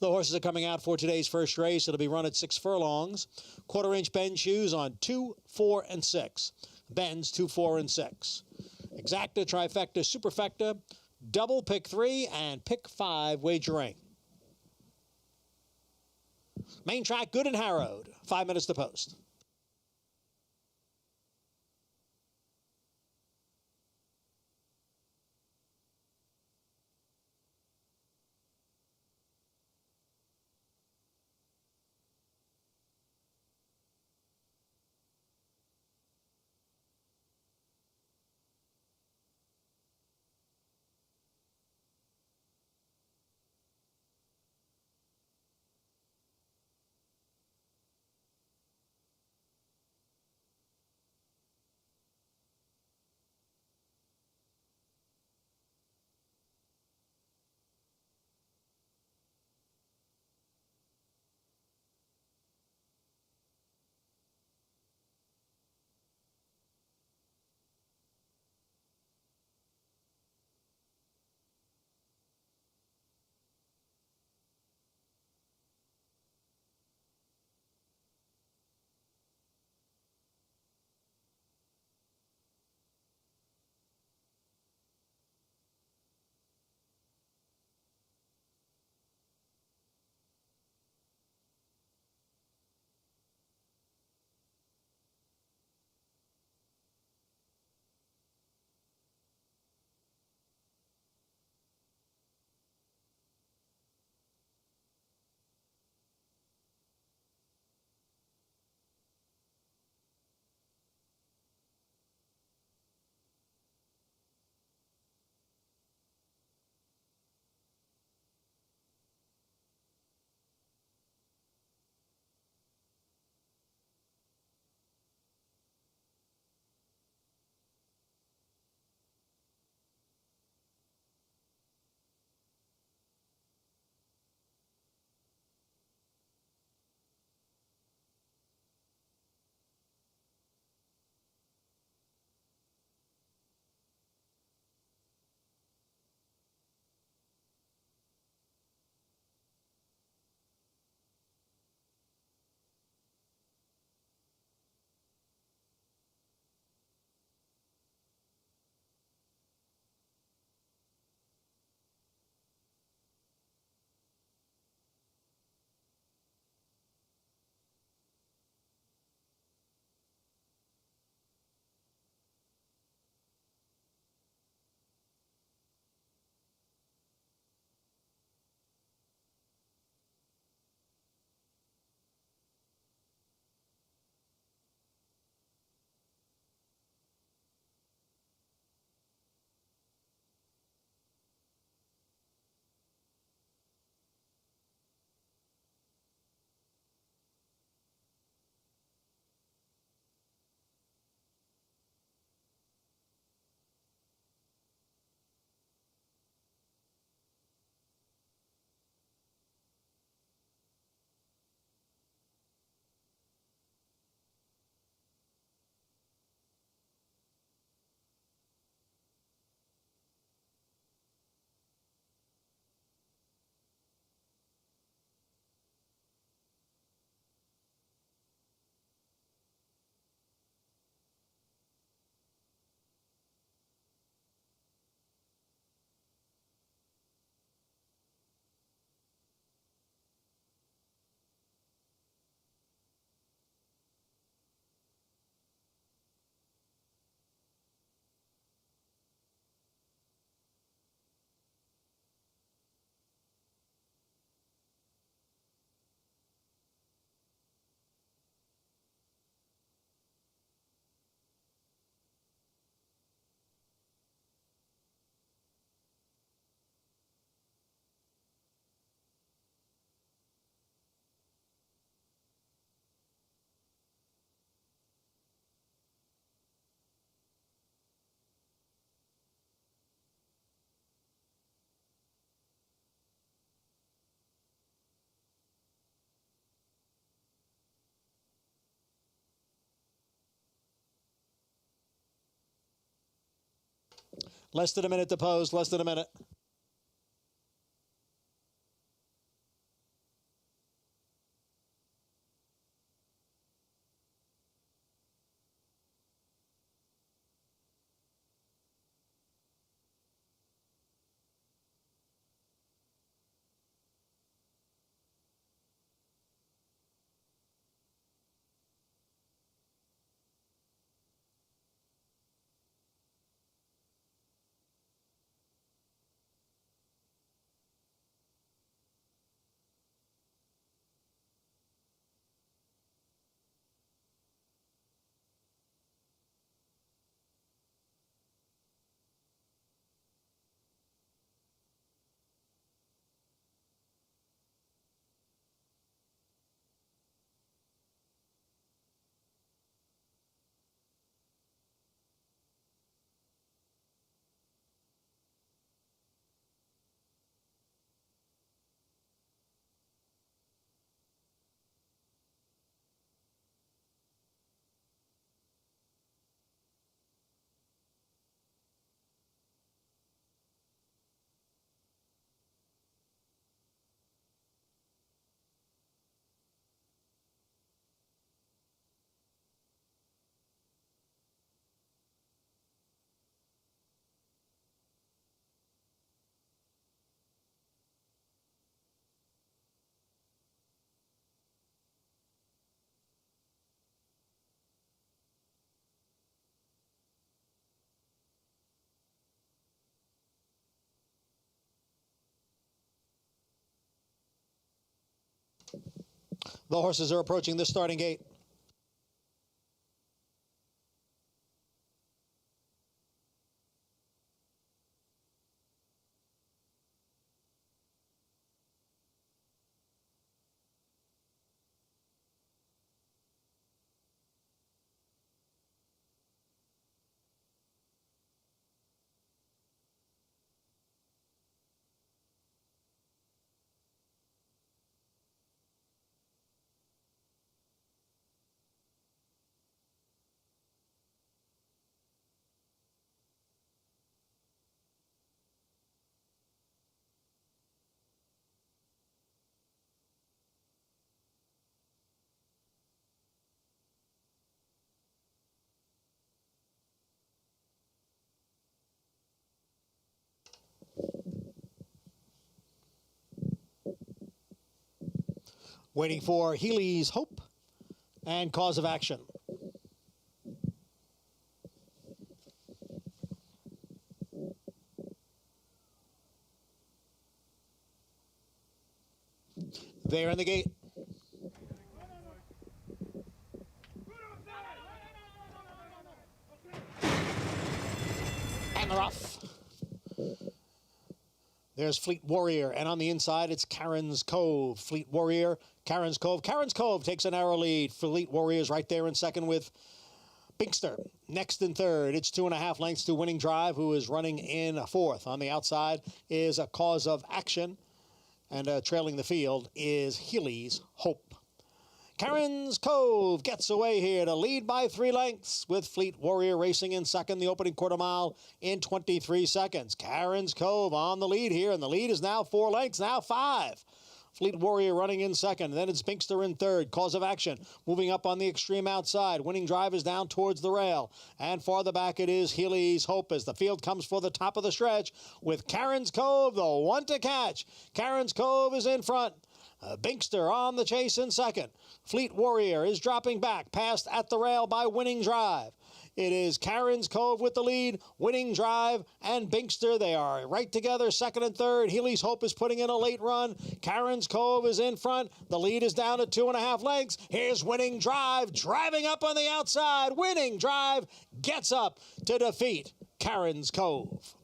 The horses are coming out for today's first race. It'll be run at 6 furlongs. Quarter-inch bend shoes on 2, 4, and 6. Bends 2, 4, and 6. Exacta, trifecta, superfecta, double, pick 3, and pick 5 wagering. Main track, good and harrowed. 5 minutes to post. Less than a minute to pose, less than a minute. The horses are approaching the starting gate. Waiting for Healy's Hope and Cause of Action. There in the gate. And they're off. There's Fleet Warrior, and on the inside, it's Karen's Cove. Fleet Warrior, Karen's Cove. Karen's Cove takes a narrow lead. Fleet Warrior's right there in second with Binkster. Next in third, it's 2.5 lengths to Winning Drive, who is running in fourth. On the outside is a Cause of Action, and trailing the field is Healy's Hope. Karen's Cove gets away here to lead by 3 lengths with Fleet Warrior racing in second, the opening quarter mile in 23 seconds. Karen's Cove on the lead here, and the lead is now 4 lengths, now 5. Fleet Warrior running in second. Then it's Binkster in third. Cause of Action moving up on the extreme outside. Winning Drive is down towards the rail. And farther back it is Healy's Hope as the field comes for the top of the stretch with Karen's Cove, the one to catch. Karen's Cove is in front. Binkster on the chase in second. Fleet Warrior is dropping back, passed at the rail by Winning Drive. It is Karen's Cove with the lead, Winning Drive, and Binkster. They are right together, second and third. Healy's Hope is putting in a late run. Karen's Cove is in front. The lead is down to 2.5 lengths. Here's Winning Drive driving up on the outside. Winning Drive gets up to defeat Karen's Cove.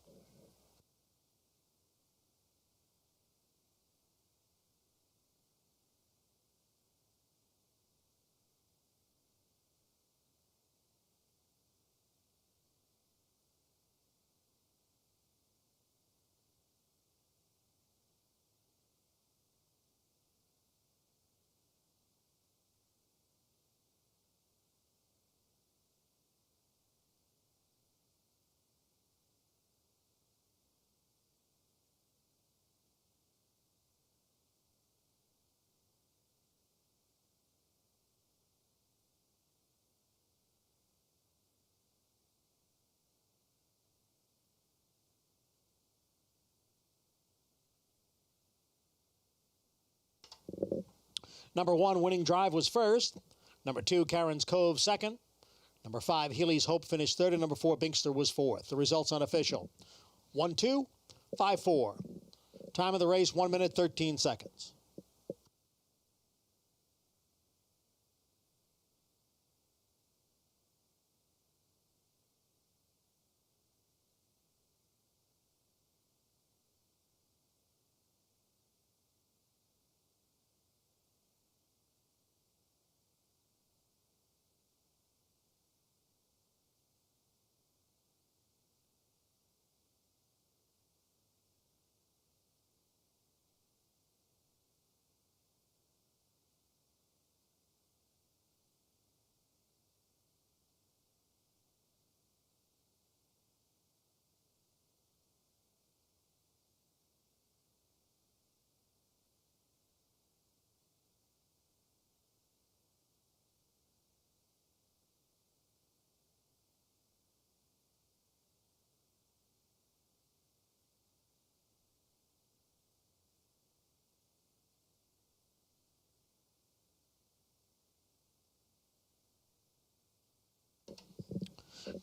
Number 1, Winning Drive was first. Number 2, Karen's Cove second. Number 5, Healy's Hope finished third. And number 4, Binkster was fourth. The results unofficial. 1-2, 5-4. Time of the race, 1 minute, 13 seconds.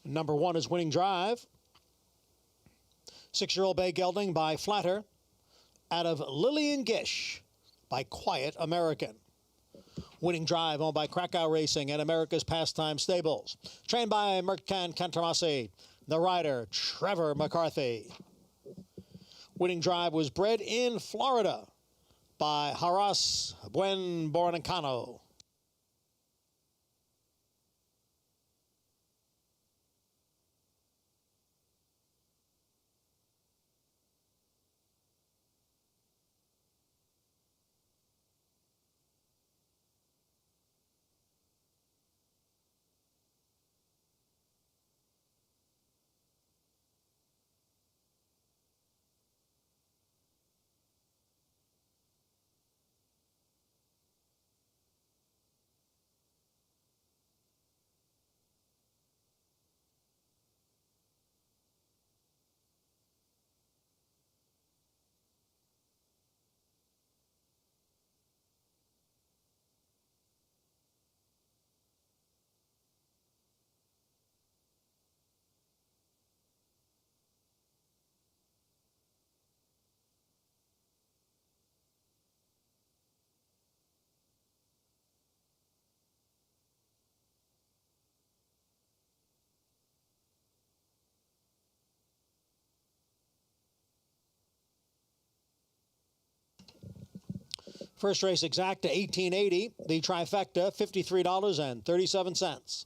Number 1 is Winning Drive. 6-year-old Bay Gelding by Flatter. Out of Lillian Gish by Quiet American. Winning Drive, owned by Krakow Racing and America's Pastime Stables. Trained by Merkan Cantamasi. The rider, Trevor McCarthy. Winning Drive was bred in Florida by Haras Buen Bornicano. First race exacta 1880. The trifecta $53.37.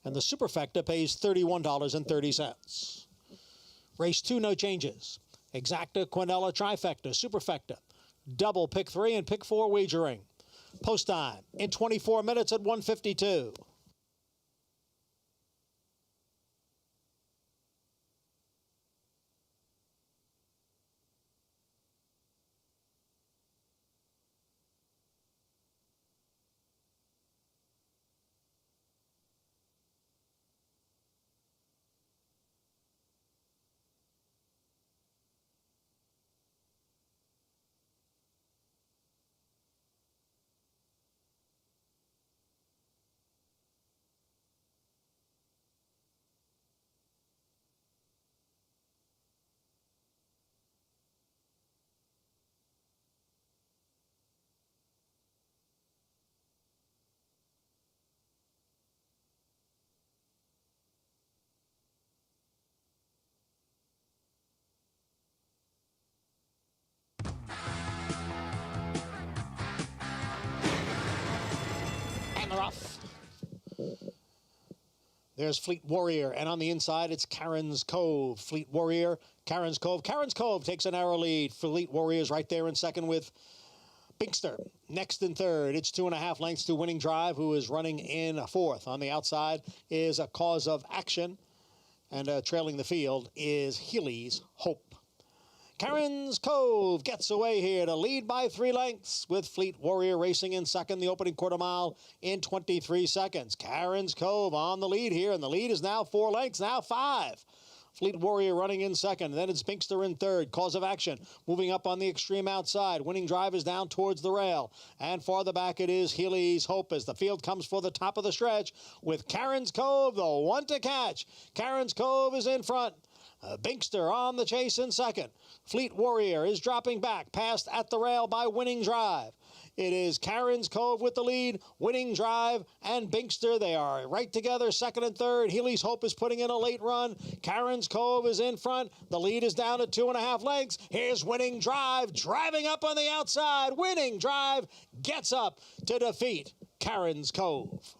And the superfecta pays $31.30. Race 2, no changes. Exacta, quinella, trifecta, superfecta. Double pick 3 and pick 4 wagering. Post time in 24 minutes at 1:52. And they're off. There's Fleet Warrior, and on the inside, it's Karen's Cove. Fleet Warrior, Karen's Cove. Karen's Cove takes a narrow lead. Fleet Warrior's right there in second with Binkster. Next in third, it's 2.5 lengths to Winning Drive, who is running in fourth. On the outside is a Cause of Action, and trailing the field is Healy's Hope. Karen's Cove gets away here to lead by 3 lengths with Fleet Warrior racing in second, the opening quarter mile in 23 seconds. Karen's Cove on the lead here, and the lead is now 4 lengths, now 5. Fleet Warrior running in second. Then it's Binkster in third. Cause of Action moving up on the extreme outside. Winning Drive is down towards the rail. And farther back it is Healy's Hope as the field comes for the top of the stretch with Karen's Cove, the one to catch. Karen's Cove is in front. Binkster on the chase in second. Fleet Warrior is dropping back, passed at the rail by Winning Drive. It is Karen's Cove with the lead, Winning Drive and Binkster. They are right together, second and third. Healy's Hope is putting in a late run. Karen's Cove is in front. The lead is down to 2.5 lengths. Here's Winning Drive driving up on the outside. Winning Drive gets up to defeat Karen's Cove.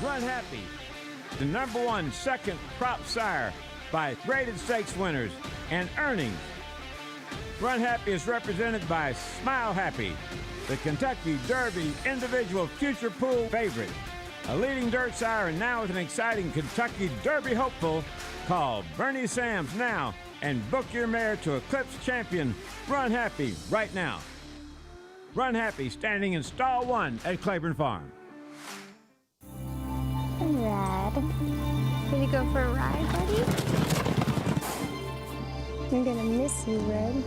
Run Happy, the #1 second prop sire by graded stakes winners and earnings. Run Happy is represented by Smile Happy, the Kentucky Derby individual future pool favorite. A leading dirt sire and now with an exciting Kentucky Derby hopeful. Call Bernie Sams now and book your mare to Eclipse Champion Run Happy right now. Run Happy standing in stall 1 at Claiborne Farm. Red. Ready to go for a ride, buddy? I'm gonna miss you, Red.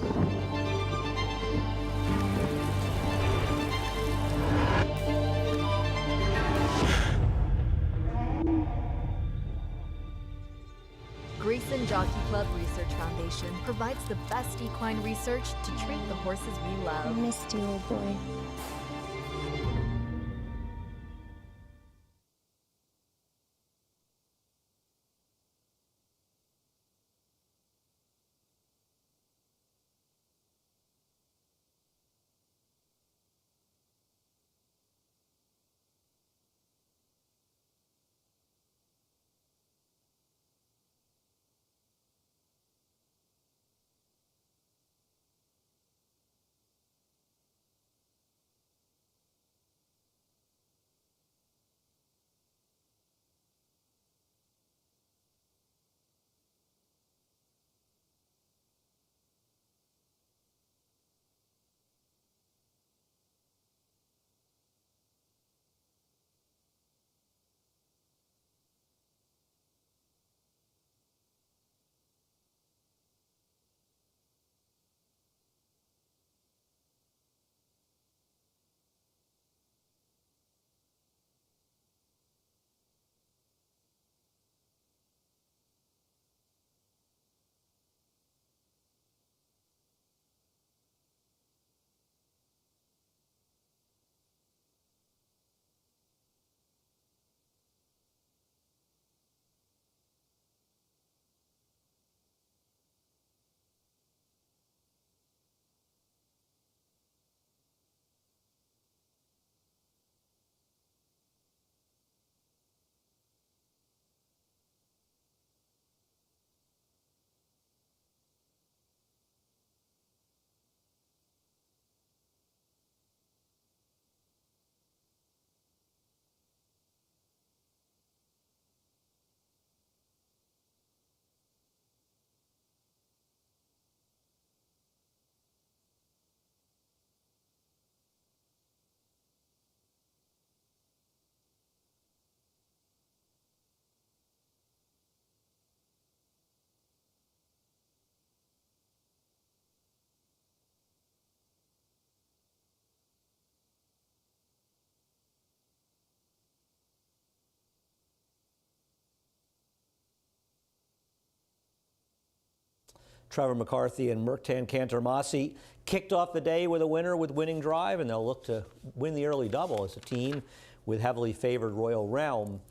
Grayson Jockey Club Research Foundation provides the best equine research to treat the horses we I love. missed you, old boy. Trevor McCarthy and Merktan Cantor-Massey kicked off the day with a winner with Winning Drive, and they'll look to win the early double as a team with heavily favored Royal Realm.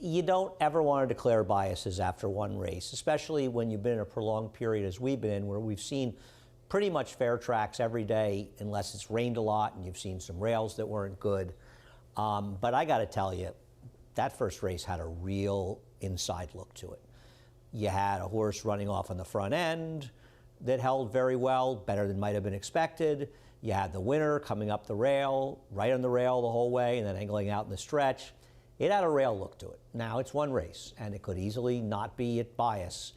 You don't ever want to declare biases after one race, especially when you've been in a prolonged period as we've been in, where we've seen pretty much fair tracks every day, unless it's rained a lot and you've seen some rails that weren't good. But I got to tell you, that first race had a real inside look to it. You had a horse running off on the front end that held very well, better than might have been expected. You had the winner coming up the rail, right on the rail the whole way, and then angling out in the stretch. It had a rail look to it. Now it's one race, and it could easily not be at bias,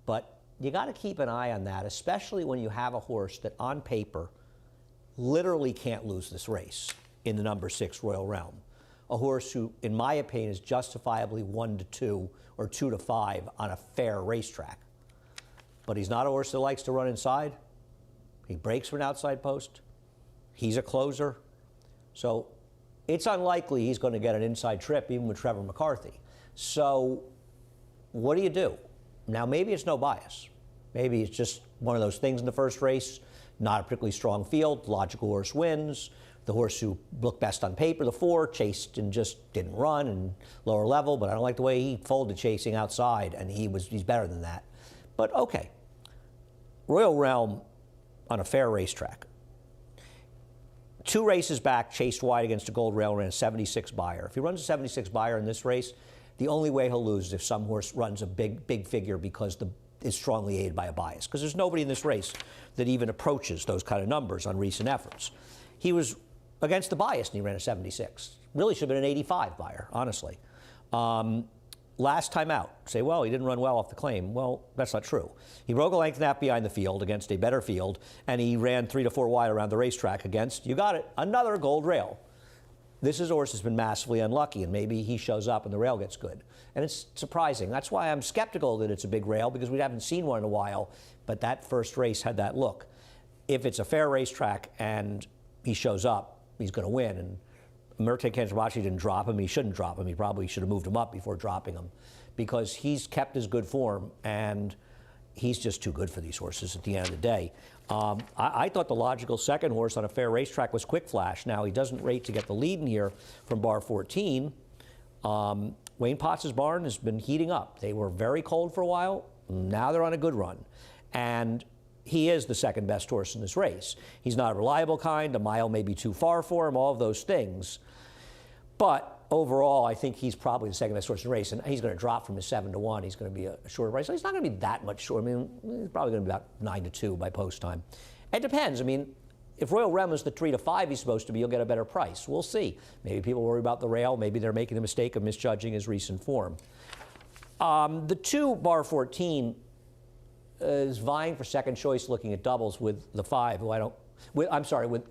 but you got to keep an eye on that, especially when you have a horse that on paper literally can't lose this race in the number 6 Royal Realm. A horse who, in my opinion, is justifiably 1-2 or 2-5 on a fair racetrack. But he's not a horse that likes to run inside. He breaks from an outside post. He's a closer. So it's unlikely he's going to get an inside trip, even with Trevor McCarthy. So what do you do? Now, maybe it's no bias. Maybe it's just one of those things in the first race, not a particularly strong field, logical horse wins. The horse who looked best on paper, the 4, chased and just didn't run and lower level, but I don't like the way he folded chasing outside, and he's better than that. But okay, Royal Realm on a fair racetrack. 2 races back, chased wide against a Gold Rail, ran a 76 buyer. If he runs a 76 buyer in this race, the only way he'll lose is if some horse runs a big figure because is strongly aided by a bias. Because there's nobody in this race that even approaches those kind of numbers on recent efforts. He was against the bias and he ran a 76. Really should have been an 85 buyer, honestly. Last time out, say, well, he didn't run well off the claim. Well, that's not true. He broke a length and a half behind the field against a better field, and he ran 3 to 4 wide around the racetrack against, you got it, another Gold Rail. This is a horse that's been massively unlucky, and maybe he shows up and the rail gets good. And it's surprising. That's why I'm skeptical that it's a big rail, because we haven't seen one in a while, but that first race had that look. If it's a fair racetrack and he shows up, he's going to win. And Murte Cantramachi didn't drop him. He shouldn't drop him. He probably should have moved him up before dropping him, because he's kept his good form, and he's just too good for these horses at the end of the day. I thought the logical second horse on a fair racetrack was Quick Flash. Now, he doesn't rate to get the lead in here from bar 14. Wayne Potts' barn has been heating up. They were very cold for a while. Now they're on a good run. And he is the second best horse in this race. He's not a reliable kind. A mile may be too far for him, all of those things. But overall, I think he's probably the second best horse in the race, and he's going to drop from his 7 to 1. He's going to be a shorter price. So he's not going to be that much short. I mean, he's probably going to be about 9 to 2 by post time. It depends. I mean, if Royal Rem is the 3 to 5 he's supposed to be, you'll get a better price. We'll see. Maybe people worry about the rail. Maybe they're making the mistake of misjudging his recent form. The 2 bar 14 is vying for second choice, looking at doubles with the 5, who I don't. Actually,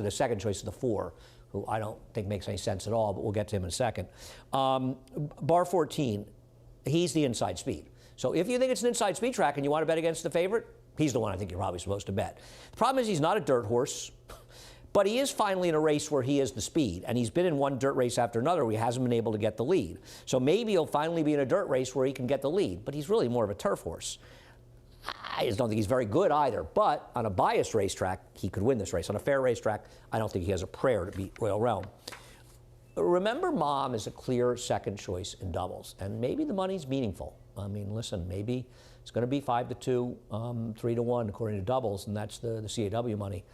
the second choice is the 4. Who I don't think makes any sense at all, but we'll get to him in a second. Bar 14, he's the inside speed. So if you think it's an inside speed track and you want to bet against the favorite, he's the one I think you're probably supposed to bet. The problem is he's not a dirt horse, but he is finally in a race where he is the speed, and he's been in one dirt race after another where he hasn't been able to get the lead. So maybe he'll finally be in a dirt race where he can get the lead, but he's really more of a turf horse. I just don't think he's very good either, but on a biased racetrack, he could win this race. On a fair racetrack, I don't think he has a prayer to beat Royal Realm. Remember, Mom is a clear second choice in doubles, and maybe the money's meaningful. I mean, listen, maybe it's going to be 5 to 2, 3 to 1 according to doubles, and that's the CAW money.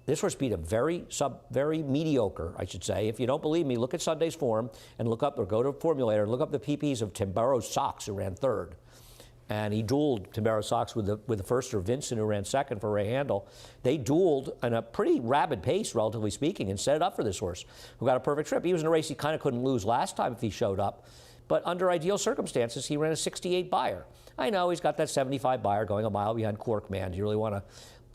This horse beat a very mediocre, I should say. If you don't believe me, look at Sunday's form and look up, or go to Formulator and look up the PPs of Timbero Sox, who ran 3rd. And he dueled Timbero Sox with the firster, Vincent, who ran 2nd for Ray Handel. They dueled at a pretty rapid pace, relatively speaking, and set it up for this horse, who got a perfect trip. He was in a race he kind of couldn't lose last time if he showed up. But under ideal circumstances, he ran a 68 buyer. I know he's got that 75 buyer going a mile behind Cork Man. Do you really want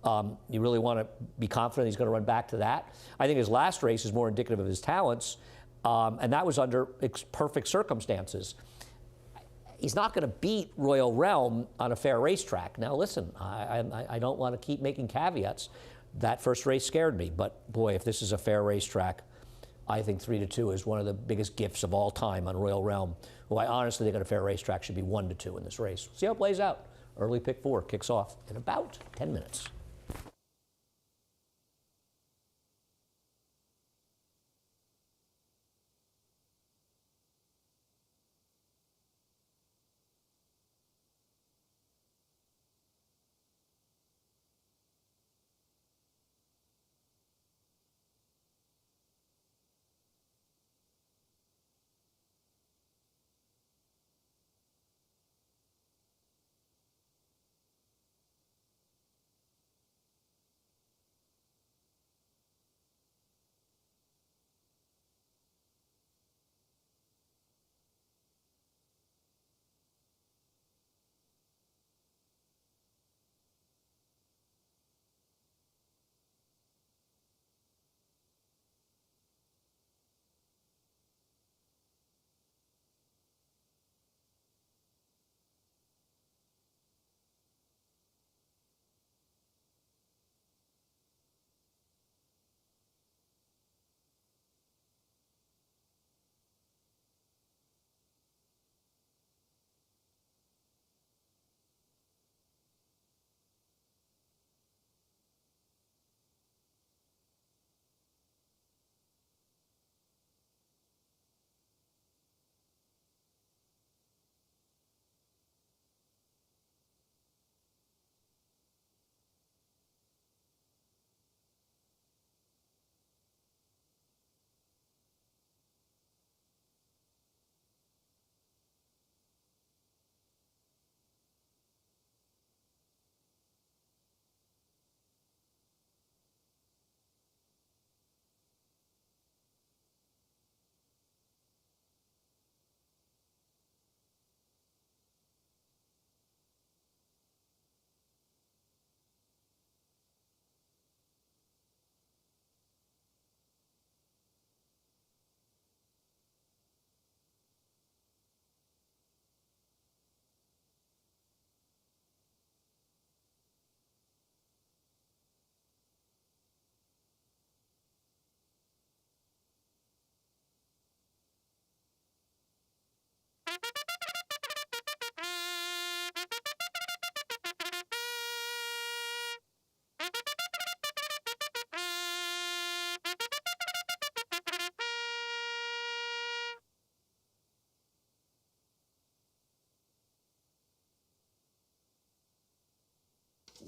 to be confident he's going to run back to that? I think his last race is more indicative of his talents, and that was under perfect circumstances. He's not going to beat Royal Realm on a fair racetrack. Now, listen, I don't want to keep making caveats. That first race scared me, but boy, if this is a fair racetrack, I think 3 to 2 is one of the biggest gifts of all time on Royal Realm, who I honestly think on a fair racetrack should be 1 to 2 in this race. See how it plays out. Early pick 4 kicks off in about 10 minutes.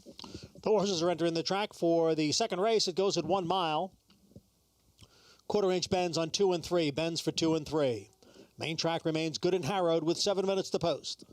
The horses are entering the track for the second race. It goes at 1 mile. Quarter-inch bends on 2 and 3. Bends for 2 and 3. Main track remains good and harrowed with 7 minutes to post.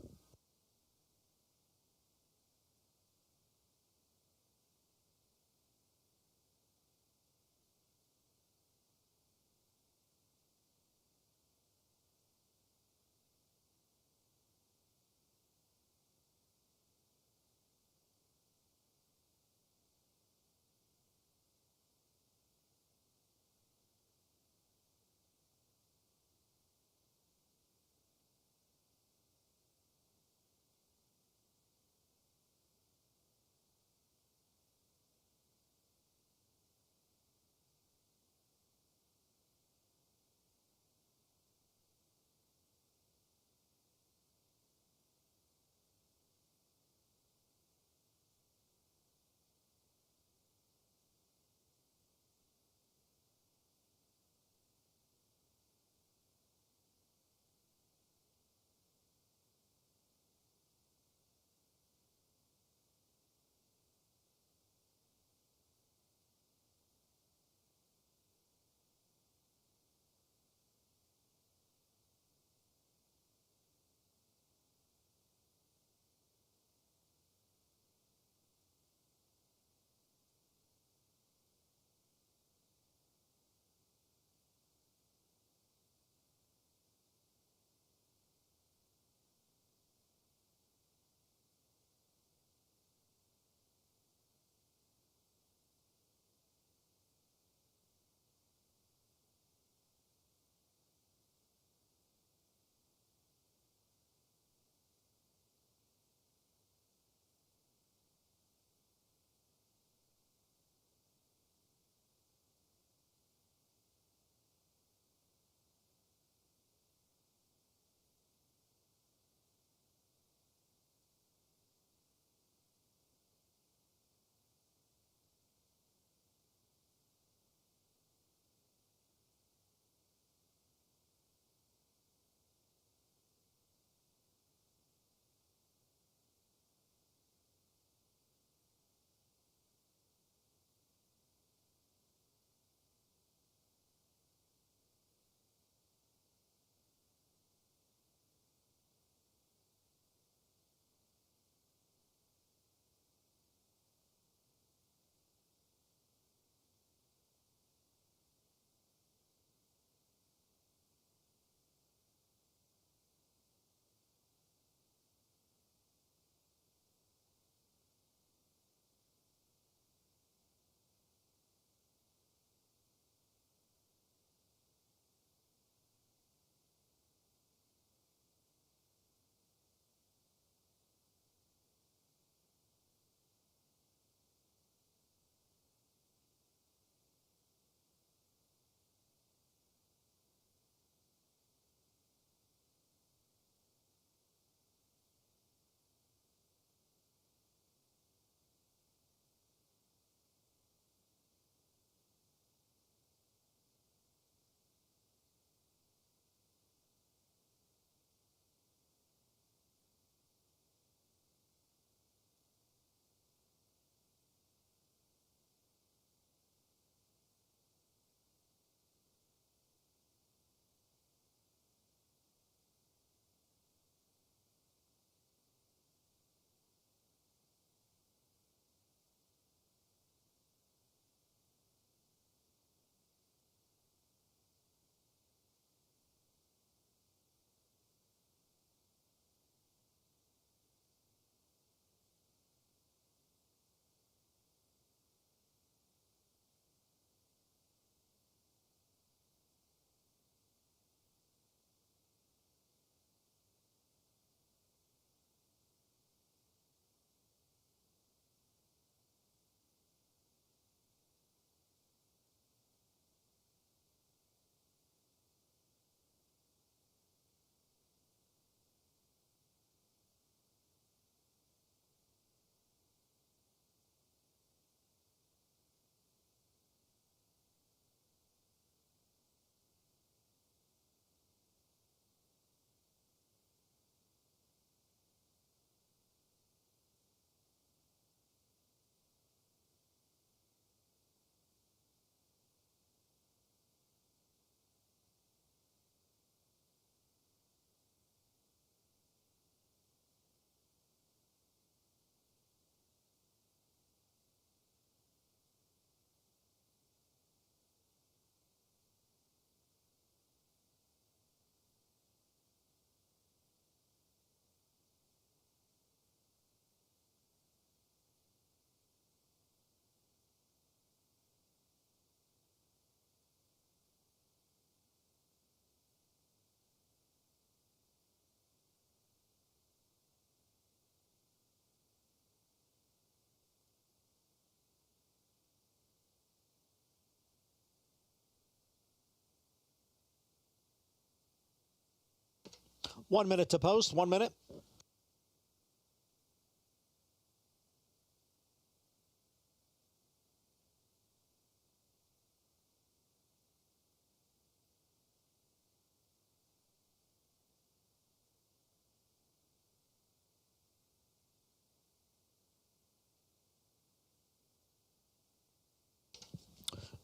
1 minute to post, 1 minute.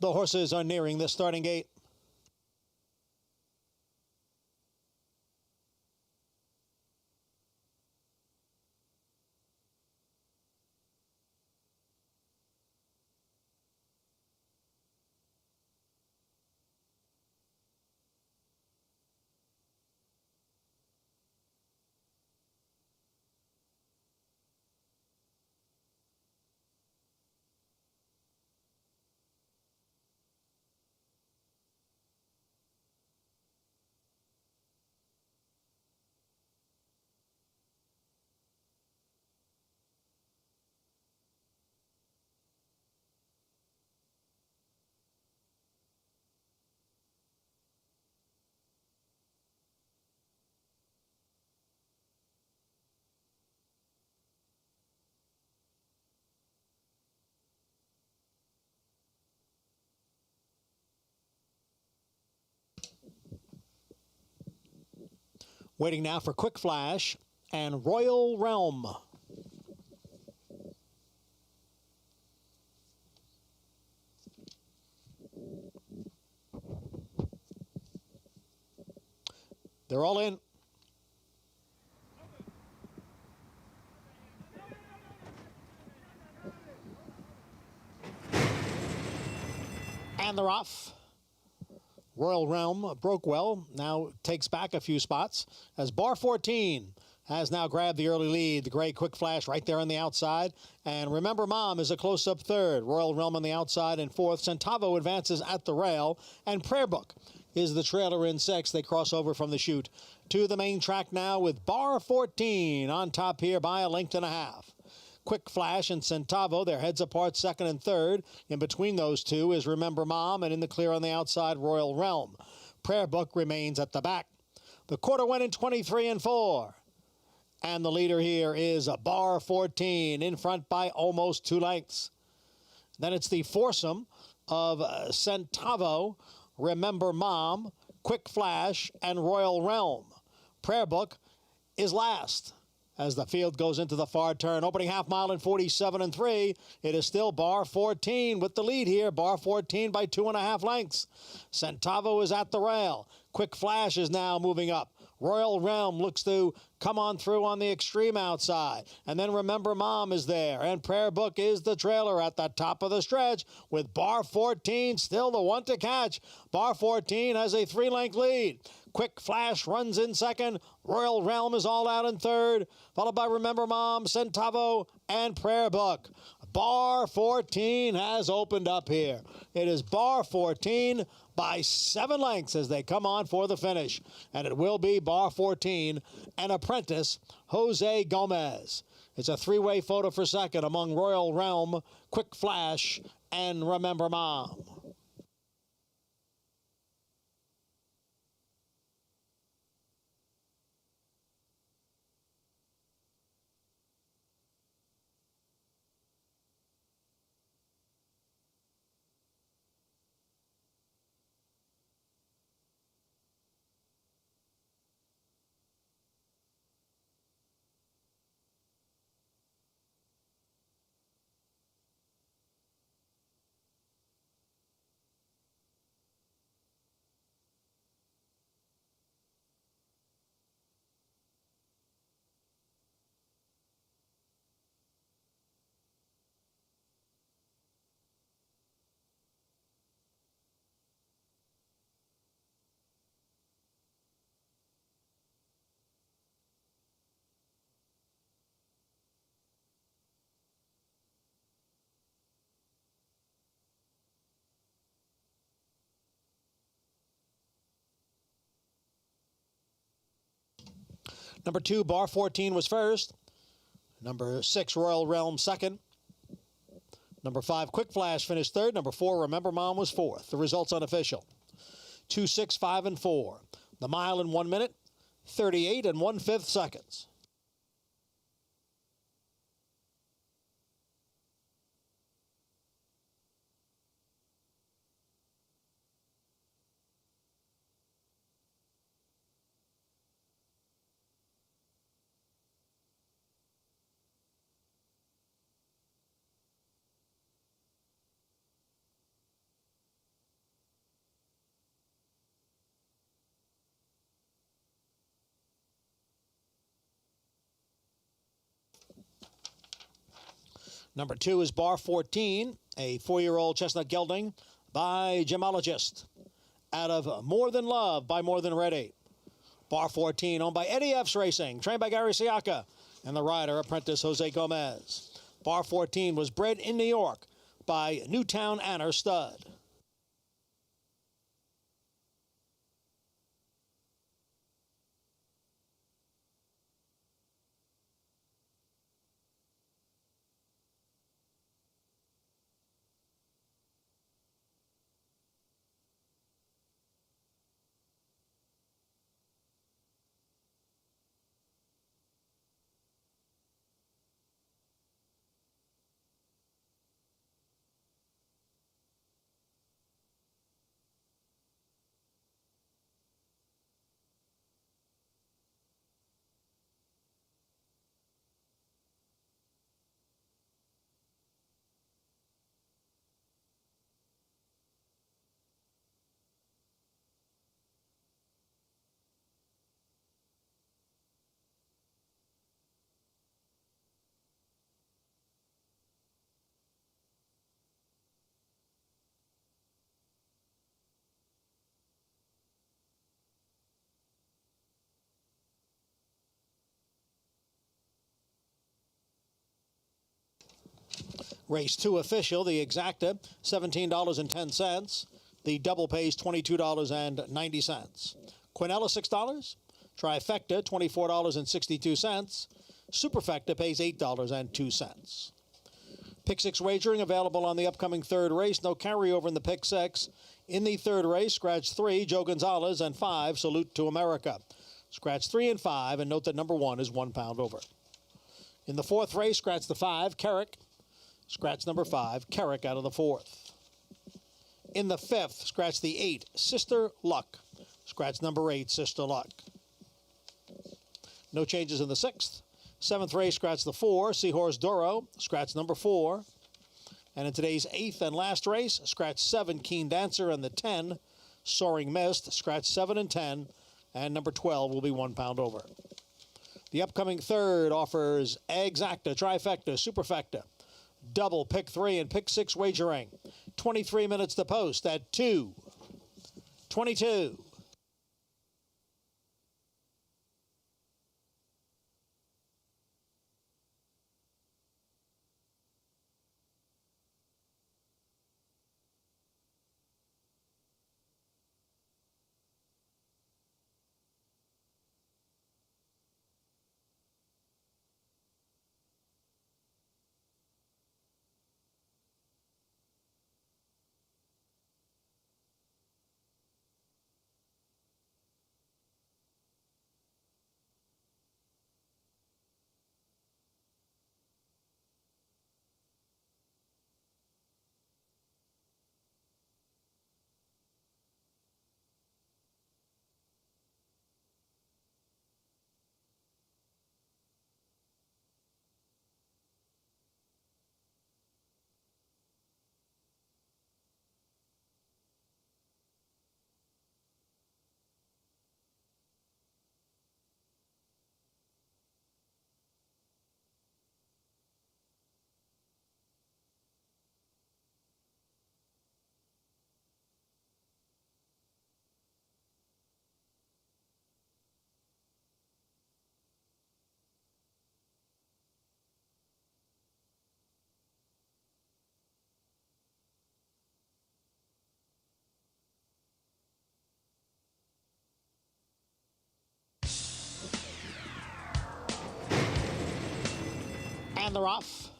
The horses are nearing the starting gate. Waiting now for Quick Flash and Royal Realm. They're all in. And they're off. Royal Realm broke well, now takes back a few spots as Bar 14 has now grabbed the early lead. The Gray Quick Flash right there on the outside. And Remember Mom is a close-up third. Royal Realm on the outside in fourth. Centavo advances at the rail. And Prayer Book is the trailer in sixth. They cross over from the chute to the main track now with Bar 14 on top here by a length and a half. Quick Flash and Centavo, their heads apart second and third. In between those two is Remember Mom, and in the clear on the outside, Royal Realm. Prayer Book remains at the back. The quarter went in 23 and 4. And the leader here is Bar 14 in front by almost 2 lengths. Then it's the foursome of Centavo, Remember Mom, Quick Flash, and Royal Realm. Prayer Book is last. As the field goes into the far turn, opening half mile in 47 and 3, it is still Bar 14 with the lead here. Bar 14 by 2.5 lengths. Centavo is at the rail. Quick Flash is now moving up. Royal Realm looks to come on through on the extreme outside. And then Remember Mom is there. And Prayer Book is the trailer at the top of the stretch with Bar 14 still the one to catch. Bar 14 has a 3-length lead. Quick Flash runs in second. Royal Realm is all out in third, followed by Remember Mom, Centavo, and Prayer Book. Bar 14 has opened up here. It is Bar 14 by 7 lengths as they come on for the finish. And it will be Bar 14 and apprentice Jose Gomez. It's a 3-way photo for second among Royal Realm, Quick Flash, and Remember Mom. Number 2, Bar 14 was first. Number 6, Royal Realm second. Number 5, Quick Flash finished third. Number 4, Remember Mom was fourth. The results unofficial. 2, 6, 5, and 4. The mile in 1 minute. 38 1/5 seconds. Number 2 is Bar 14, a 4-year-old chestnut gelding by Gemologist. Out of More Than Love by More Than Ready. Bar 14, owned by Eddie F's Racing, trained by Gary Siaka, and the rider, apprentice Jose Gomez. Bar 14 was bred in New York by Newtown Anner Stud. Race 2 official, the Exacta, $17.10. The double pays $22.90. Quinella, $6. Trifecta, $24.62. Superfecta pays $8.02. Pick 6 wagering available on the upcoming third race. No carryover in the Pick 6. In the third race, scratch 3, Joe Gonzalez, and 5, Salute to America. Scratch 3 and 5, and note that number 1 is 1 pound over. In the fourth race, scratch the 5, Carrick. Scratch number 5, Carrick out of the fourth. In the fifth, scratch the 8, Sister Luck. Scratch number 8, Sister Luck. No changes in the sixth. Seventh race, scratch the 4, Seahorse Doro. Scratch number 4. And in today's eighth and last race, scratch 7, Keen Dancer, and the 10, Soaring Mist. Scratch 7 and 10, and number 12 will be 1 pound over. The upcoming third offers Exacta, Trifecta, Superfecta, double Pick 3 and Pick 6 wagering. 23 minutes to post at 2:22. And they're off.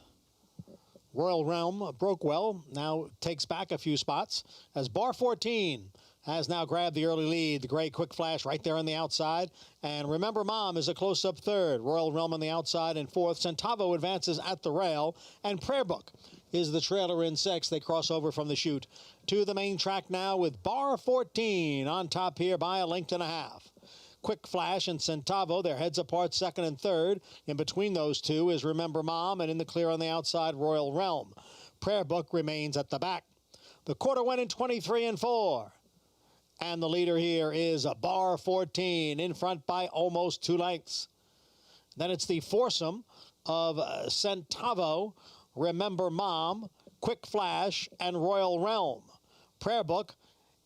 Royal Realm broke well, now takes back a few spots as Bar 14 has now grabbed the early lead. The gray quick flash right there on the outside. And Remember Mom is a close-up third. Royal Realm on the outside in fourth. Centavo advances at the rail. And Prayer Book is the trailer in sixth. They cross over from the chute to the main track now with Bar 14 on top here by a length and a half. Quick Flash and Centavo, their heads apart, second and third. In between those two is Remember Mom, and in the clear on the outside, Royal Realm. Prayer Book remains at the back. The quarter went in 23 and 4. And the leader here is a Bar 14 in front by almost 2 lengths. Then it's the foursome of Centavo, Remember Mom, Quick Flash, and Royal Realm. Prayer Book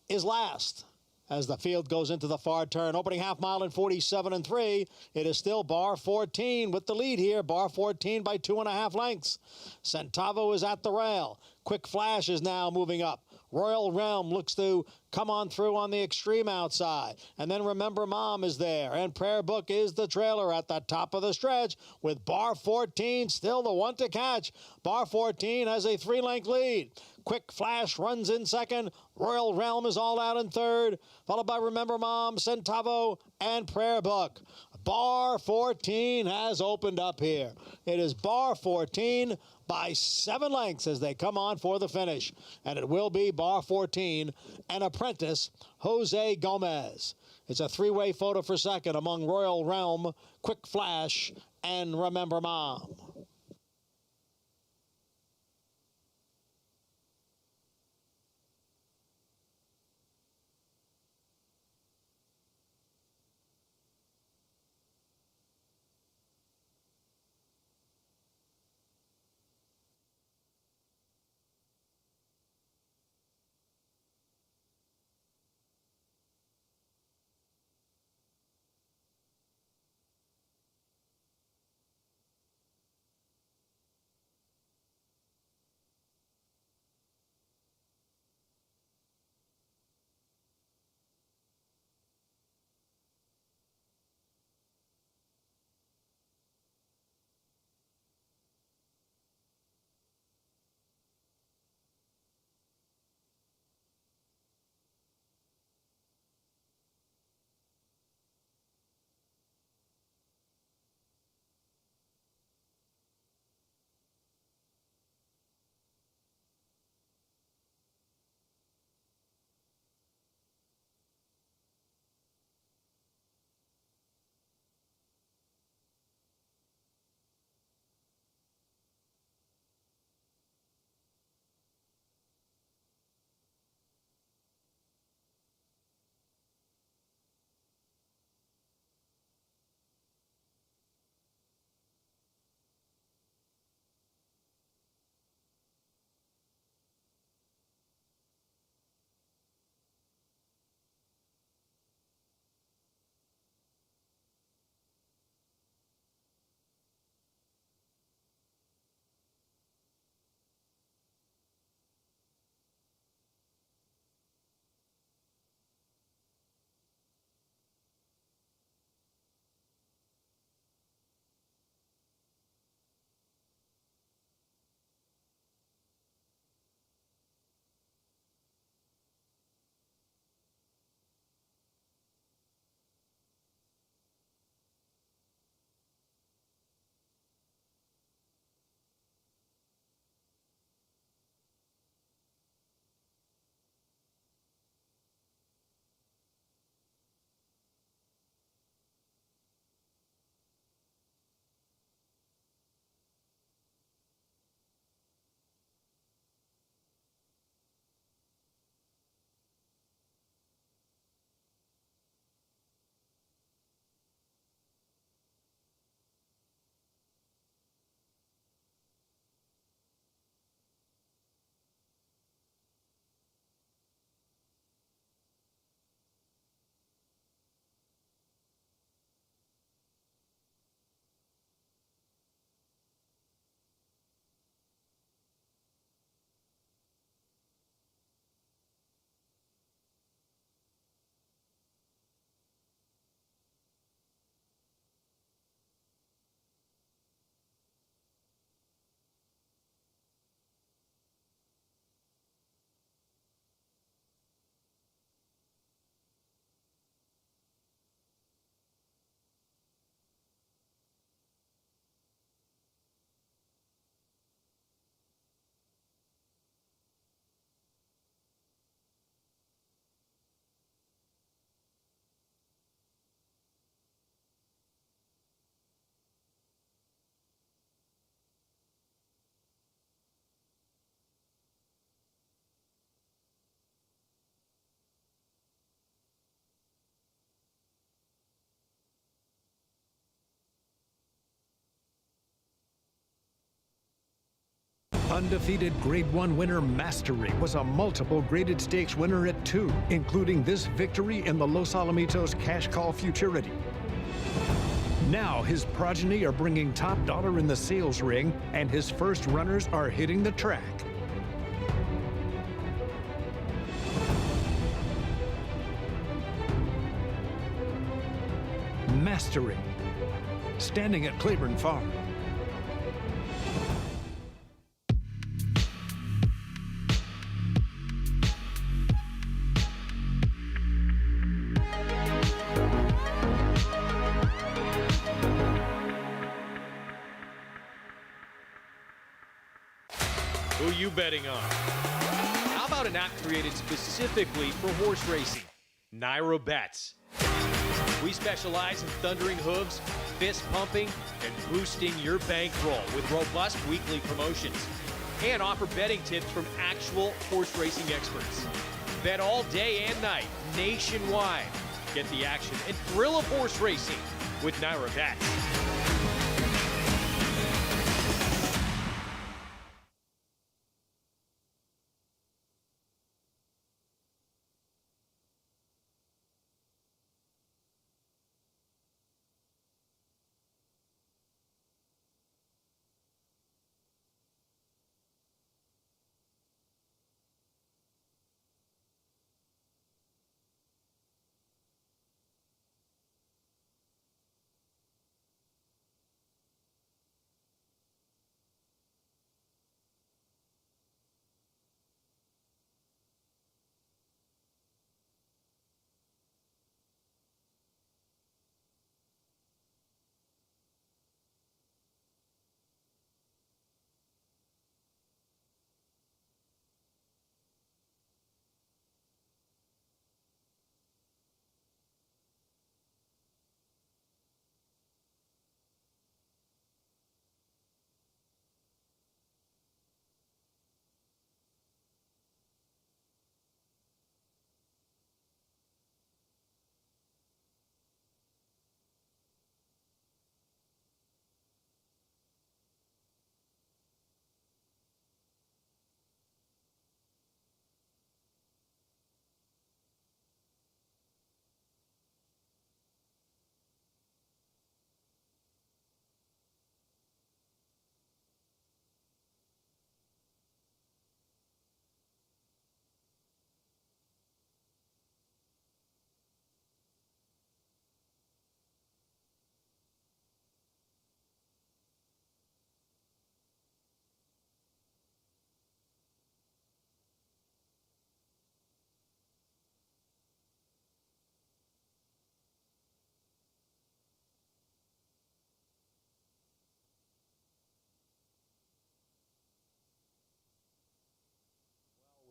is last. As the field goes into the far turn, opening half mile in 47 and 3, it is still Bar 14 with the lead here. Bar 14 by 2.5 lengths. Centavo is at the rail. Quick Flash is now moving up. Royal Realm looks to come on through on the extreme outside. And then Remember Mom is there. And Prayer Book is the trailer at the top of the stretch with Bar 14 still the one to catch. Bar 14 has a 3-length lead. Quick Flash runs in second. Royal Realm is all out in third, followed by Remember Mom, Centavo, and Prayer Book. Bar 14 has opened up here. It is Bar 14 by 7 lengths as they come on for the finish. And it will be Bar 14 and apprentice Jose Gomez. It's a 3-way photo for second among Royal Realm, Quick Flash, and Remember Mom. Undefeated Grade 1 winner Mastery was a multiple graded stakes winner at 2, including this victory in the Los Alamitos Cash Call Futurity. Now his progeny are bringing top dollar in the sales ring, and his first runners are hitting the track. Mastery, standing at Claiborne Farm. Who you betting on? How about an app created specifically for horse racing? Naira Bets. We specialize in thundering hooves, fist pumping, and boosting your bankroll with robust weekly promotions. And offer betting tips from actual horse racing experts. Bet all day and night, nationwide. Get the action and thrill of horse racing with Naira Bets.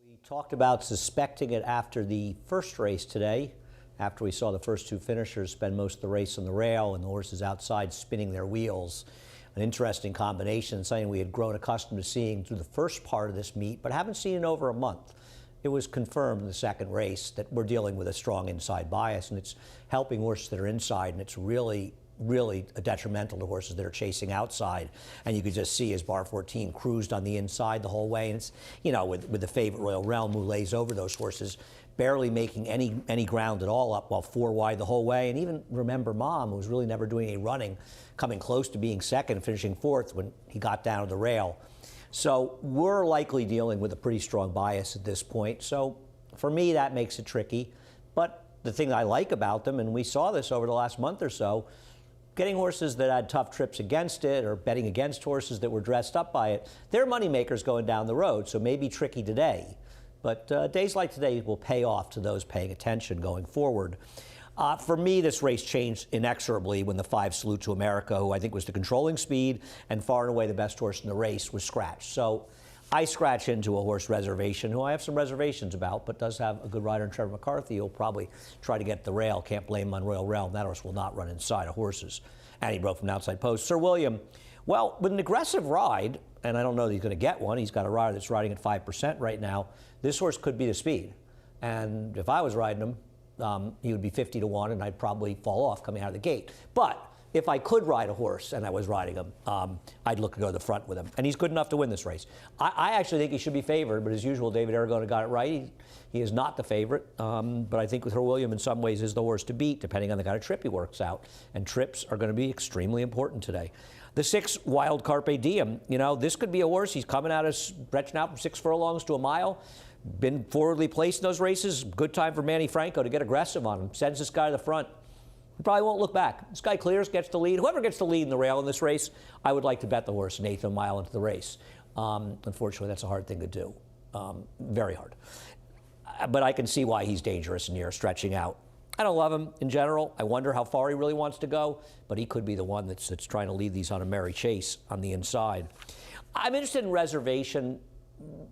We talked about suspecting it after the first race today, after we saw the first two finishers spend most of the race on the rail and the horses outside spinning their wheels. An interesting combination, something we had grown accustomed to seeing through the first part of this meet, but haven't seen in over a month. It was confirmed in the second race that we're dealing with a strong inside bias, and it's helping horses that are inside, and it's really detrimental to horses that are chasing outside. And you could just see as bar 14 cruised on the inside the whole way. And it's, you know, with the favorite Royal Realm, who lays over those horses, barely making any ground at all up, while 4 wide the whole way. And even Remember Mom, who was really never doing any running, coming close to being second, finishing 4th when he got down to the rail. So we're likely dealing with a pretty strong bias at this point. So for me, that makes it tricky. But the thing I like about them, and we saw this over the last month or so, getting horses that had tough trips against it or betting against horses that were dressed up by it, they're money makers going down the road, so maybe tricky today. But days like today will pay off to those paying attention going forward. For me, this race changed inexorably when the 5 Salute to America, who I think was the controlling speed and far and away the best horse in the race, was scratched. So I scratch into a horse Reservation, who I have some reservations about, but does have a good rider in Trevor McCarthy. He'll probably try to get the rail. Can't blame him on Royal Realm. That horse will not run inside of horses. And he broke from the outside post. Sir William, well, with an aggressive ride, and I don't know that he's going to get one. He's got a rider that's riding at 5% right now. This horse could be the speed. And if I was riding him, he would be 50 to 1, and I'd probably fall off coming out of the gate. But if I could ride a horse and I was riding him, I'd look to go to the front with him. And he's good enough to win this race. I actually think he should be favored, but as usual, David Aragona got it right. He is not the favorite, but I think with Her William in some ways is the horse to beat, depending on the kind of trip he works out. And trips are going to be extremely important today. The 6 Wild Carpe Diem, you know, this could be a horse. He's coming out of stretching out from 6 furlongs to a mile. Been forwardly placed in those races. Good time for Manny Franco to get aggressive on him. Sends this guy to the front. He probably won't look back. This guy clears, gets the lead. Whoever gets the lead in the rail in this race, I would like to bet the horse an eighth of a mile into the race. Unfortunately, that's a hard thing to do. Very hard. But I can see why he's dangerous in here, stretching out. I don't love him in general. I wonder how far he really wants to go, but he could be the one that's trying to lead these on a merry chase on the inside. I'm interested in Reservation,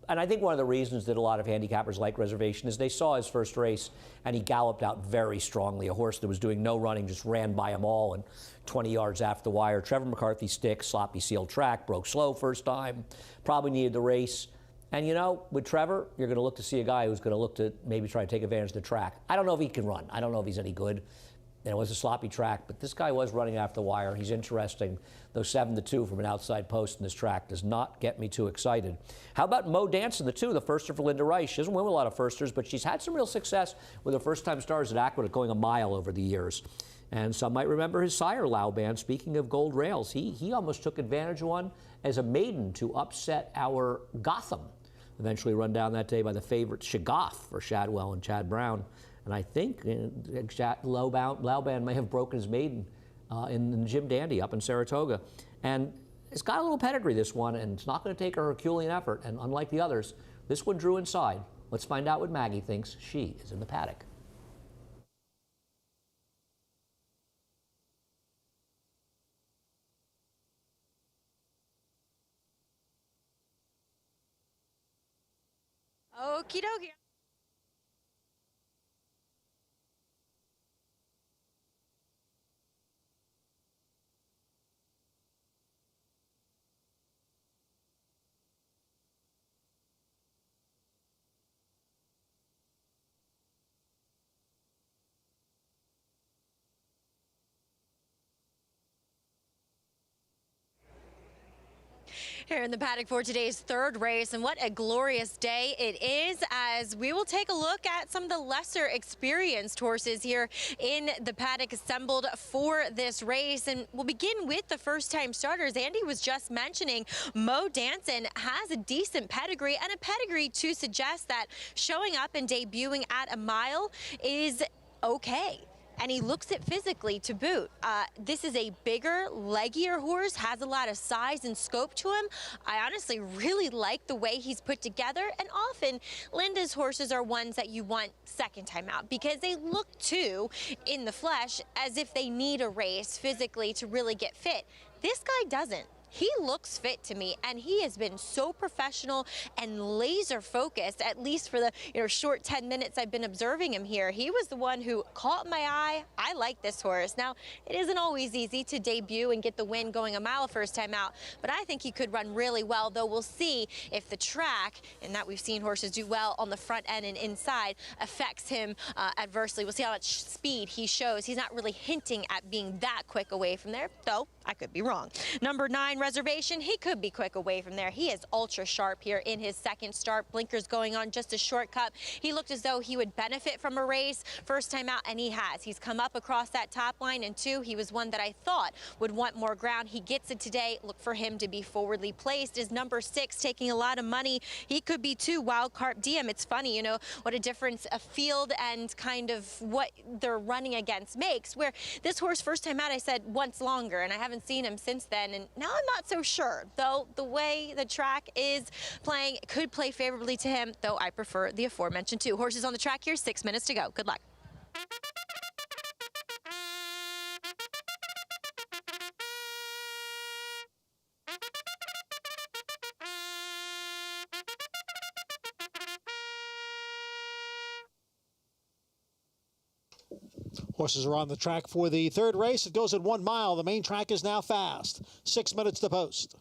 and I think one of the reasons that a lot of handicappers like Reservation is they saw his first race and he galloped out very strongly. A horse that was doing no running just ran by them all and 20 yards after the wire. Trevor McCarthy stick, sloppy sealed track, broke slow first time, probably needed the race. And you know, with Trevor, you're going to look to see a guy who's going to look to maybe try to take advantage of the track. I don't know if he can run. I don't know if he's any good. And it was a sloppy track, but this guy was running after the wire. He's interesting. Though 7-2 from an outside post in this track does not get me too excited. How about Mo Danson, the 2, the firster for Linda Rice? She doesn't win with a lot of firsters, but she's had some real success with her first-time stars at Aqueduct going a mile over the years. And some might remember his sire, Lauban. Speaking of gold rails, he almost took advantage of one as a maiden to upset our Gotham. Eventually run down that day by the favorite Shaggoff for Shadwell and Chad Brown. And I think Lauban may have broken his maiden in Jim Dandy up in Saratoga. And it's got a little pedigree, this one, and it's not going to take a Herculean effort. And unlike the others, this one drew inside. Let's find out what Maggie thinks. She is in the paddock. Okie dokie. Here in the paddock for today's 3rd race, and what a glorious day it is, as we will take a look at some of the lesser experienced horses here in the paddock assembled for this race. And we'll begin with the first-time starters. Andy was just mentioning Mo Danson has a decent pedigree, and a pedigree to suggest that showing up and debuting at a mile is okay. And he looks it physically to boot. This is a bigger, leggier horse, has a lot of size and scope to him. I honestly really like the way he's put together, and often Linda's horses are ones that you want second time out because they look too, in the flesh, as if they need a race physically to really get fit. This guy doesn't. He looks fit to me, and he has been so professional and laser focused, at least for the short 10 minutes I've been observing him here. He was the one who caught my eye. I like this horse. Now, it isn't always easy to debut and get the win going a mile first time out, but I think he could run really well, though we'll see if the track, and that we've seen horses do well on the front end and inside, affects him adversely. We'll see how much speed he shows. He's not really hinting at being that quick away from there, though I could be wrong. Number 9, Reservation, he could be quick away from there. He is ultra sharp here in his second start. Blinkers going on, just a shortcut. He looked as though he would benefit from a race first time out, and he has. He's come up across that top line, and 2, he was one that I thought would want more ground. He gets it today. Look for him to be forwardly placed. Is number 6 taking a lot of money? He could be 2, Wild Carpe Diem. It's funny, what a difference a field and kind of what they're running against makes, where this horse first time out I said once longer, and I haven't seen him since then, and now I'm not so sure, though the way the track is playing could play favorably to him, though I prefer the aforementioned 2 horses on the track here. 6 minutes to go. Good luck. Horses are on the track for the 3rd race. It goes at 1 mile. The main track is now fast. 6 minutes to post.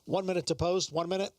1 minute to post. 1 minute.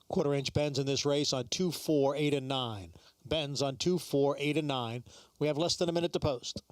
Quarter-inch bends in this race on 2, 4, 8, and 9. Bends on 2, 4, 8, and 9. We have less than a minute to post.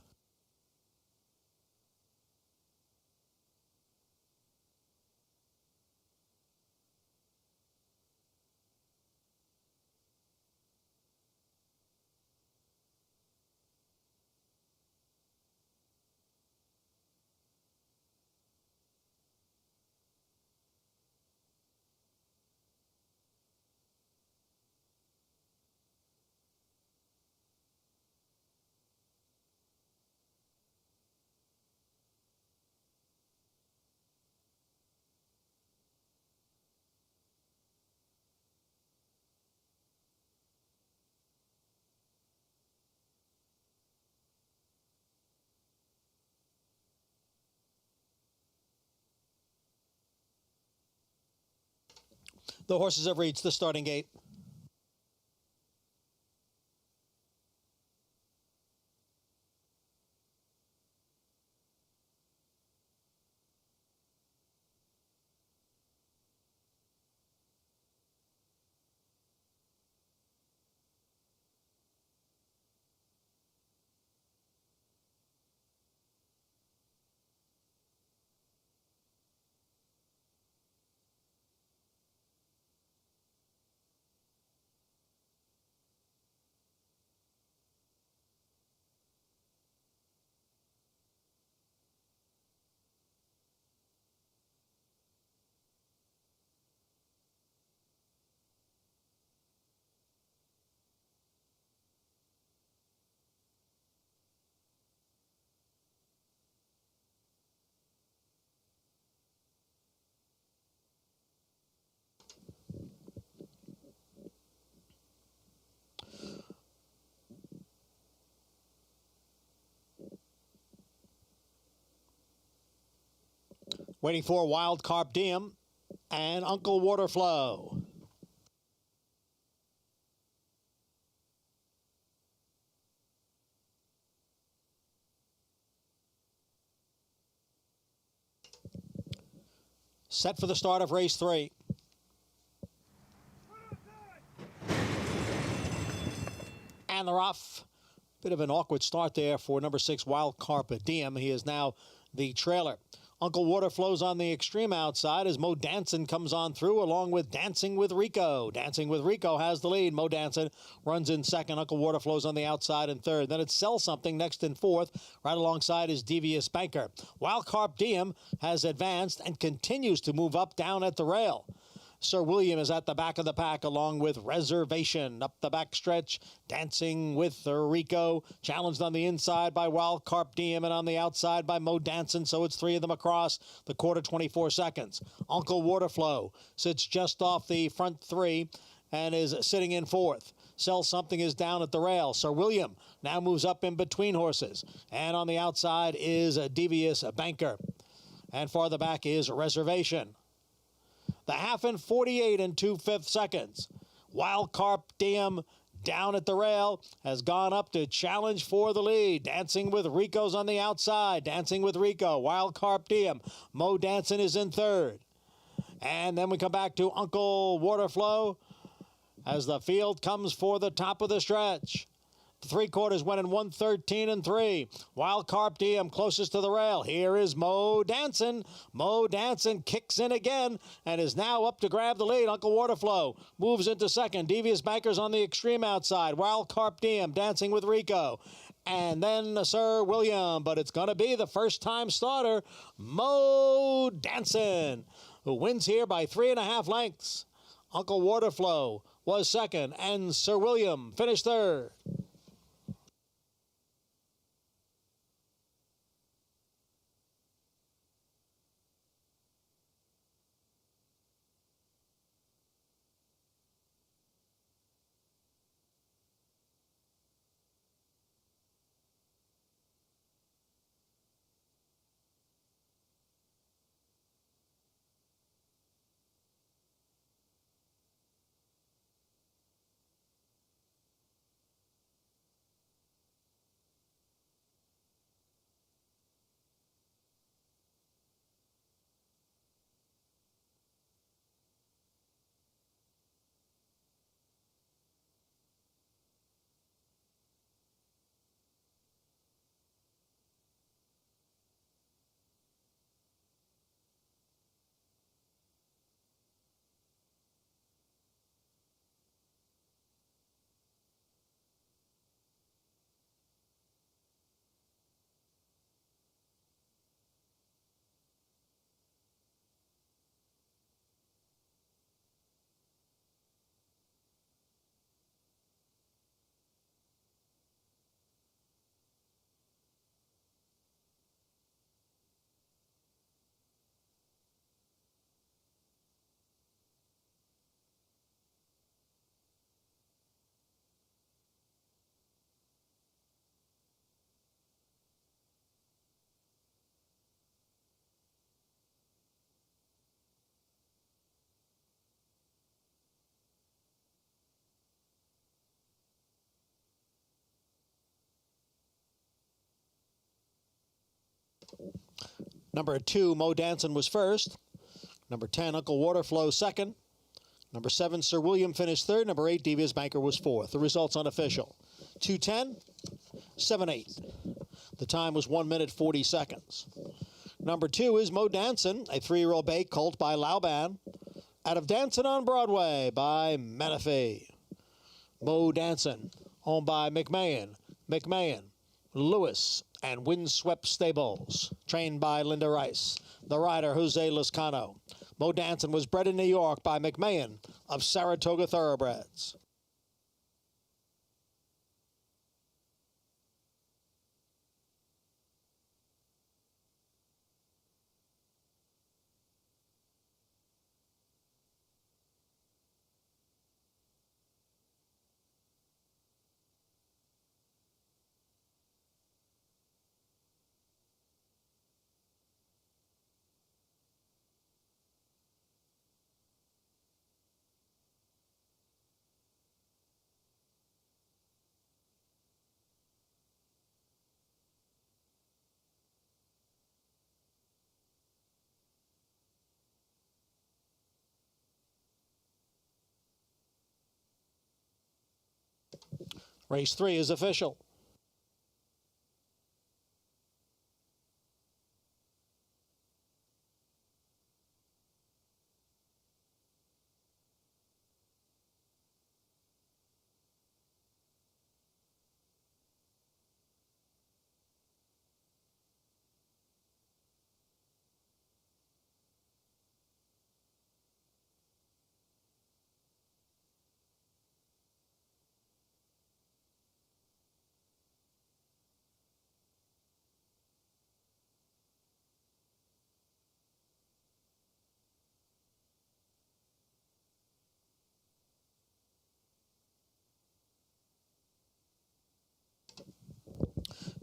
The horses have reached the starting gate. Waiting for Wild Carp Diem and Uncle Waterflow. Set for the start of race 3. And they're off. Bit of an awkward start there for number 6, Wild Carpe Diem. He is now the trailer. Uncle Waterflow's on the extreme outside as Mo Danson comes on through along with Dancing with Rico. Dancing with Rico has the lead. Mo Danson runs in second. Uncle Waterflow's on the outside in third. Then it's Sell Something next in fourth. Right alongside is Devious Banker. Wild Carpe Diem has advanced and continues to move up down at the rail. Sir William is at the back of the pack along with Reservation. Up the back stretch, Dancing with Rico. Challenged on the inside by Wild Carpe Diem and on the outside by Mo Danson. So it's 3 of them across the quarter, 24 seconds. Uncle Waterflow sits just off the front 3 and is sitting in fourth. Sell Something is down at the rail. Sir William now moves up in between horses. And on the outside is a Devious Banker. And farther back is Reservation. The half in 48 and 2/5 seconds. Wild Carpe Diem down at the rail has gone up to challenge for the lead. Dancing with Rico's on the outside. Dancing with Rico. Wild Carpe Diem. Mo Danson is in third. And then we come back to Uncle Waterflow as the field comes for the top of the stretch. The 3/4 went in 1:13 and 3. Wild Carpe Diem closest to the rail. Here is Mo Danson. Mo Danson kicks in again and is now up to grab the lead. Uncle Waterflow moves into second. Devious Bankers on the extreme outside. Wild Carpe Diem Dancing with Rico. And then Sir William, but it's going to be the first-time starter, Mo Danson, who wins here by 3.5 lengths. Uncle Waterflow was second, and Sir William finished third. Number 2, Mo Danson was first. Number 10, Uncle Waterflow second. Number 7, Sir William finished third. Number 8, Devious Banker was fourth. The results unofficial. 2:10, 7:8. The time was 1 minute 40 seconds. Number 2 is Mo Danson, a 3-year-old bay colt by Lauban, out of Danson on Broadway by Menifee. Mo Danson, owned by McMahon, Lewis, and Windswept Stables, trained by Linda Rice. The rider, Jose Lascano. Mo Danson was bred in New York by McMahon of Saratoga Thoroughbreds. Race 3 is official.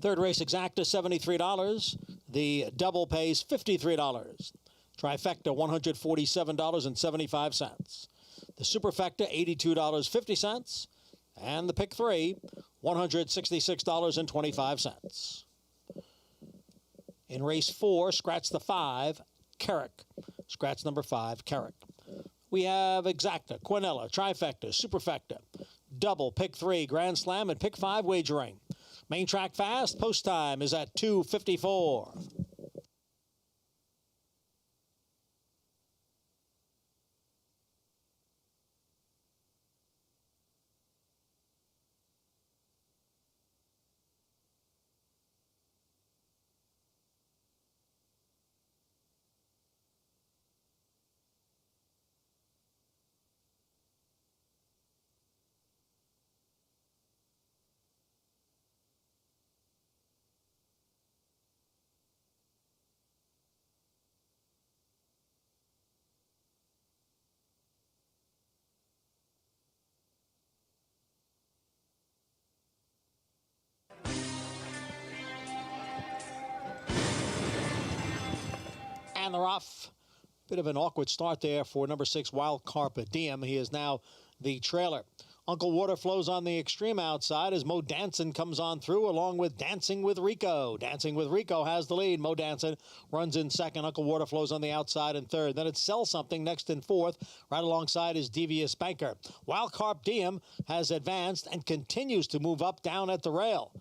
Third race exacta, $73. The double pays $53. Trifecta, $147.75. The superfecta, $82.50. And the pick three, $166.25. In race 4, scratch the 5, Carrick. Scratch number 5, Carrick. We have exacta, quinella, trifecta, superfecta, double, pick 3, grand slam, and pick 5 wagering. Main track fast, post time is at 2:54. And they're off. Bit of an awkward start there for number 6, Wild Carpe Diem. He is now the trailer. Uncle Waterflow's on the extreme outside as Mo Danson comes on through along with Dancing with Rico. Dancing with Rico has the lead. Mo Danson runs in second. Uncle Waterflow's on the outside in third. Then it's Sell Something next in fourth. Right alongside is Devious Banker. Wild Carpe Diem has advanced and continues to move up down at the rail.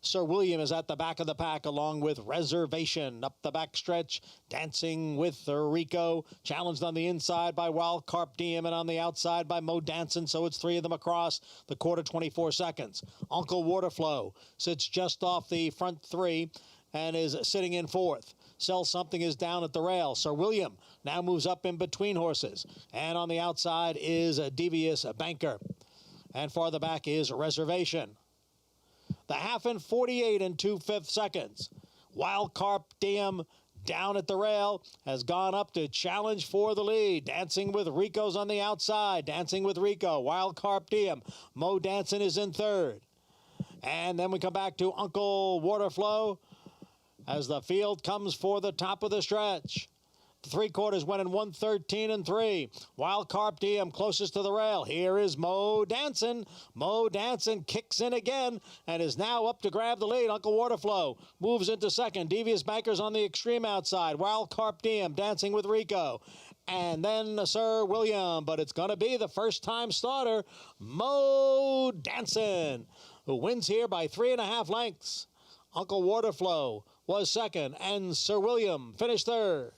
Sir William is at the back of the pack along with Reservation. Up the back stretch, Dancing with Rico. Challenged on the inside by Wild Carpe Diem and on the outside by Mo Danson. So it's 3 of them across the quarter, 24 seconds. Uncle Waterflow sits just off the front 3 and is sitting in fourth. Sell Something is down at the rail. Sir William now moves up in between horses. And on the outside is Devious Banker. And farther back is Reservation. The half in 48 and 2/5 seconds. Wild Carpe Diem down at the rail has gone up to challenge for the lead. Dancing with Rico's on the outside. Dancing with Rico. Wild Carpe Diem. Mo Danson is in third. And then we come back to Uncle Waterflow as the field comes for the top of the stretch. The 3/4 went in 1:13 and 3. Wild Carpe Diem closest to the rail. Here is Mo Danson. Mo Danson kicks in again and is now up to grab the lead. Uncle Waterflow moves into second. Devious Bankers on the extreme outside. Wild Carpe Diem Dancing with Rico. And then Sir William, but it's going to be the first-time starter, Mo Danson, who wins here by 3.5 lengths. Uncle Waterflow was second, and Sir William finished third.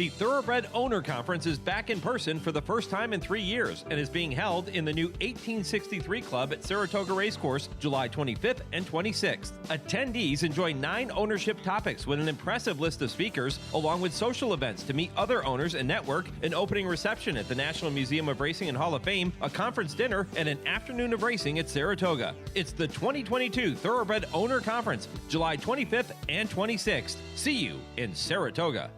The Thoroughbred Owner Conference is back in person for the first time in 3 years and is being held in the new 1863 Club at Saratoga Racecourse July 25th and 26th. Attendees enjoy 9 ownership topics with an impressive list of speakers, along with social events to meet other owners and network, an opening reception at the National Museum of Racing and Hall of Fame, a conference dinner, and an afternoon of racing at Saratoga. It's the 2022 Thoroughbred Owner Conference, July 25th and 26th. See you in Saratoga.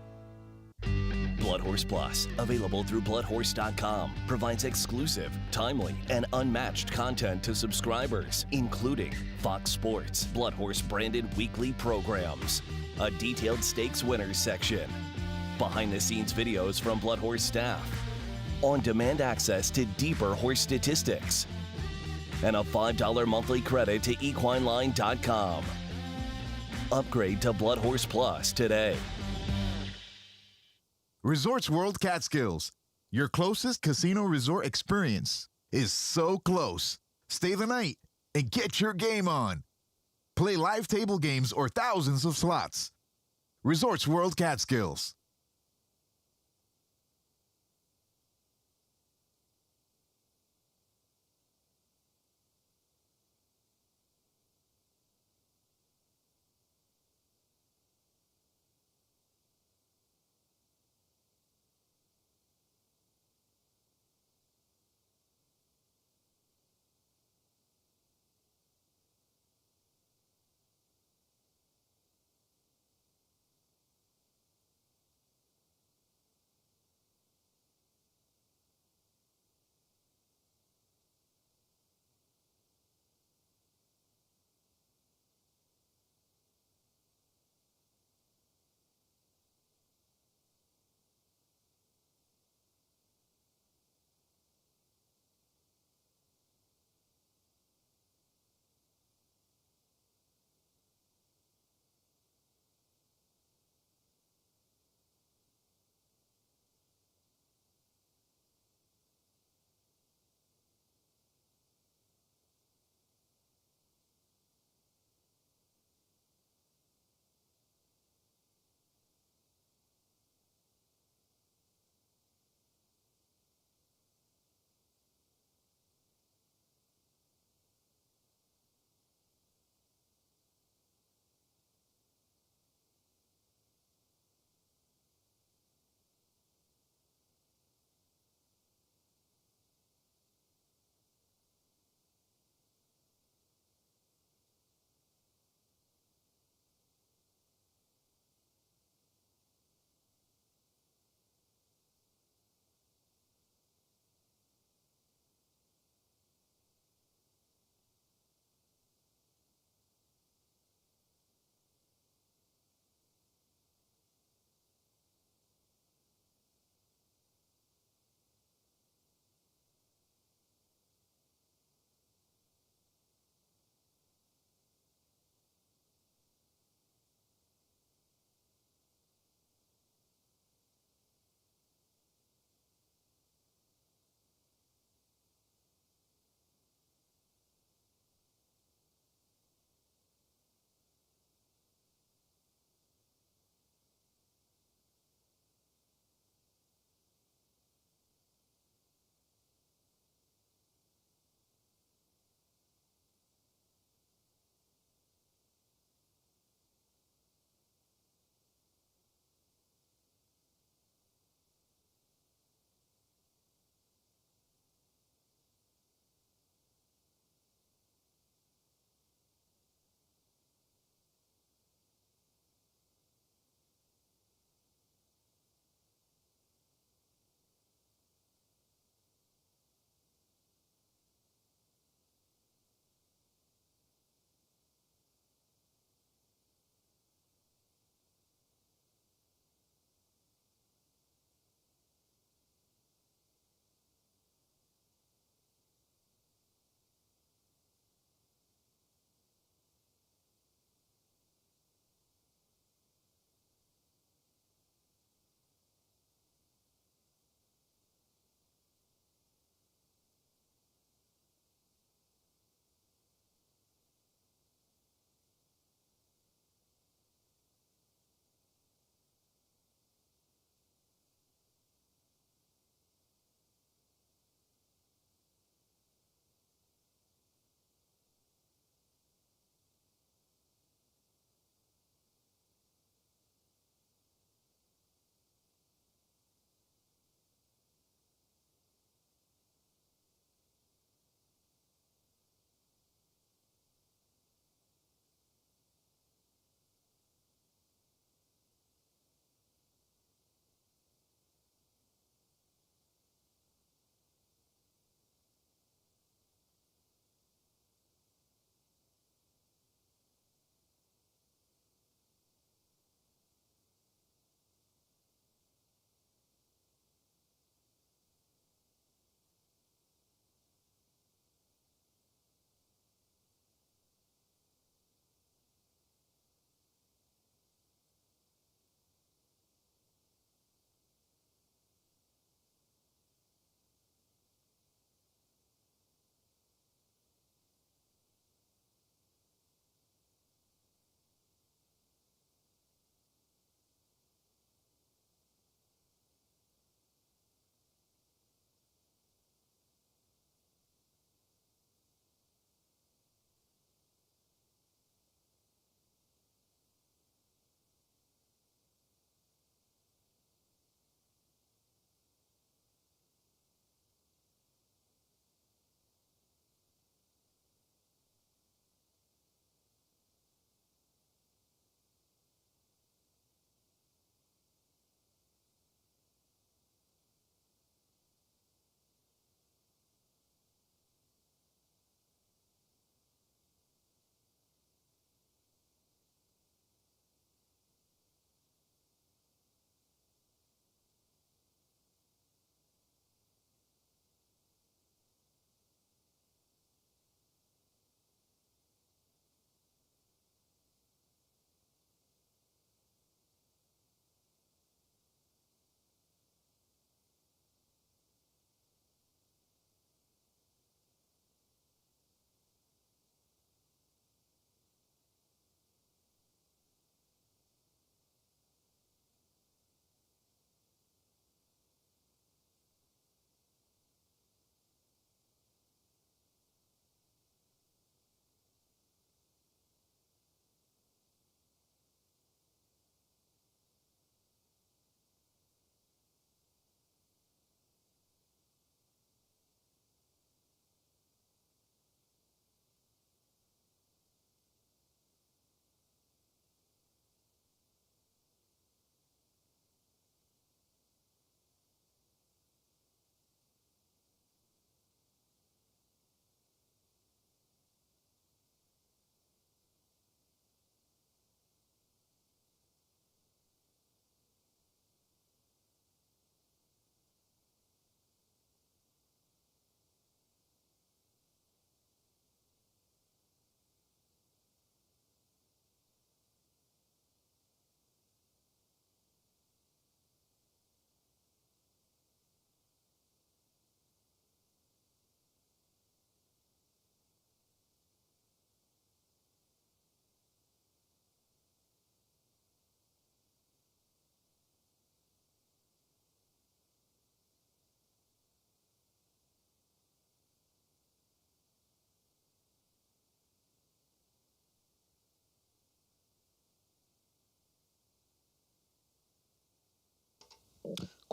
Blood Horse Plus, available through bloodhorse.com, provides exclusive, timely, and unmatched content to subscribers, including Fox Sports, Blood Horse branded weekly programs, a detailed stakes winners section, behind-the-scenes videos from Blood Horse staff, on-demand access to deeper horse statistics, and a $5 monthly credit to equineline.com. Upgrade to Blood Horse Plus today. Resorts World Catskills, your closest casino resort experience, is so close. Stay the night and get your game on. Play live table games or thousands of slots. Resorts World Catskills.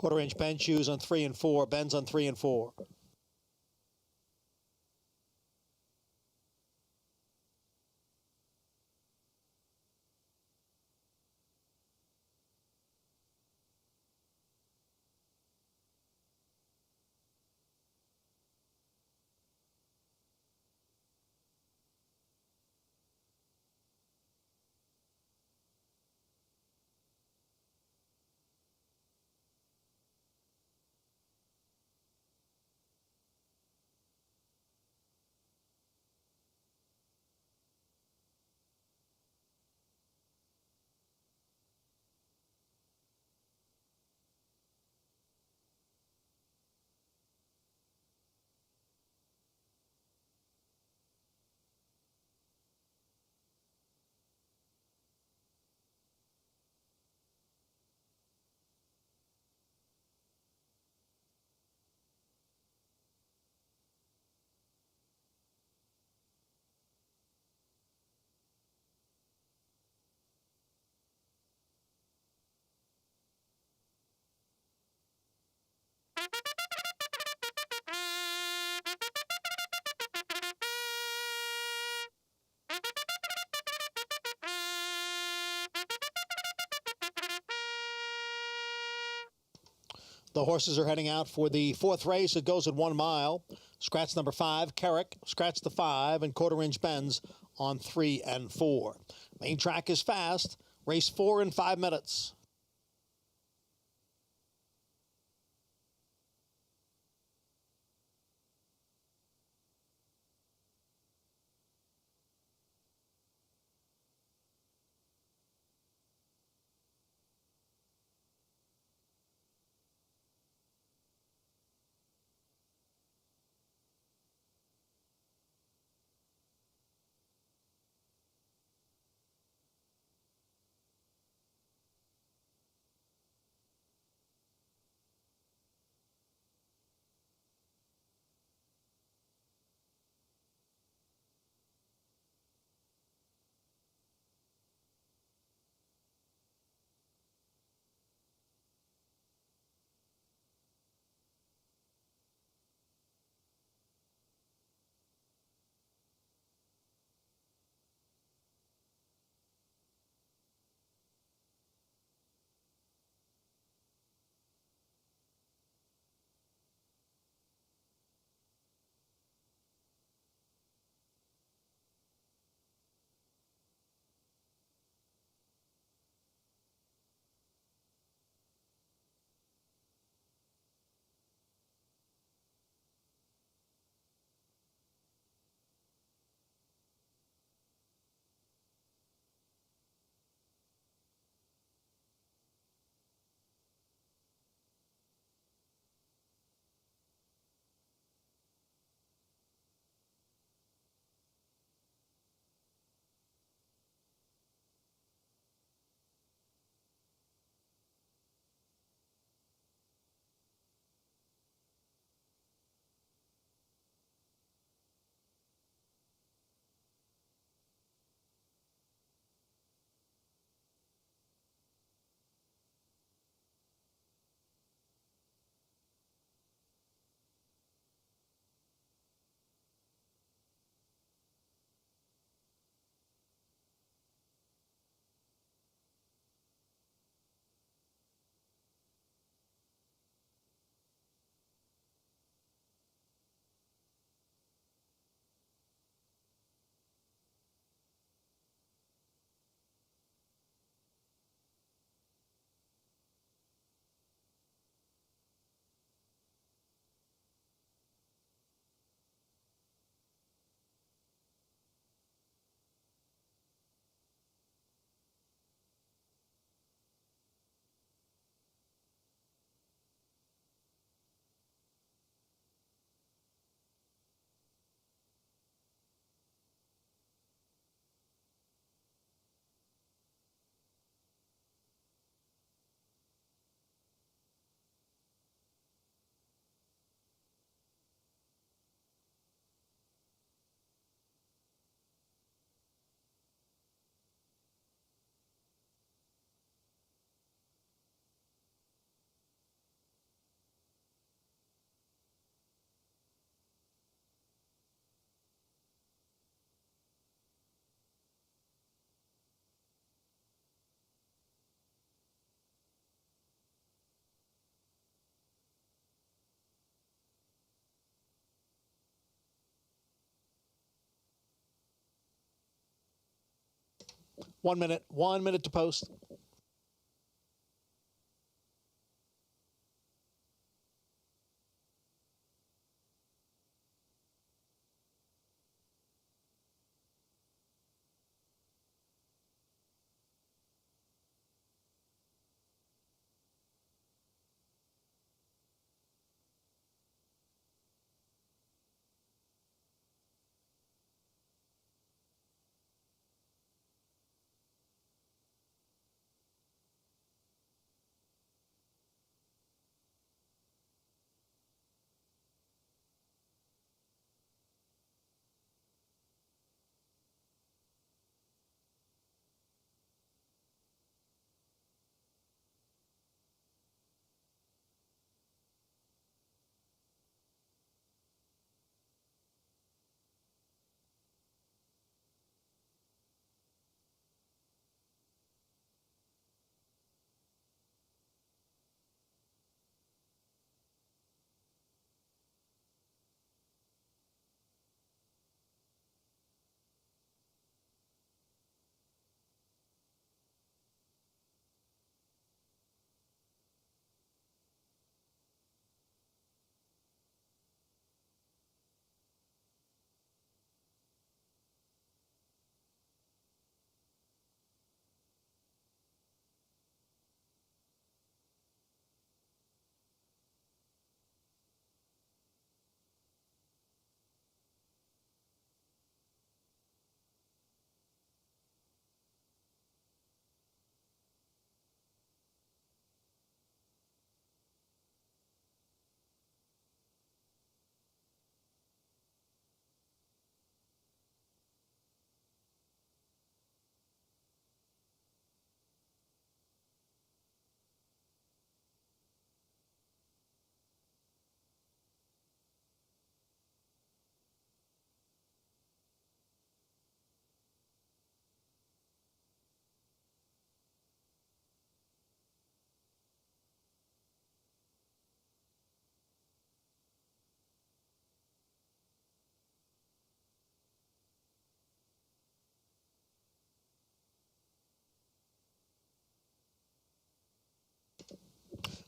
Quarter-inch bend shoes on 3 and 4. Bends on 3 and 4. The horses are heading out for the 4th race. It goes at 1 mile. Scratch number 5, Carrick. Scratch the 5 and quarter-inch bends on 3 and 4. Main track is fast. Race 4 in 5 minutes. 1 minute. 1 minute to post.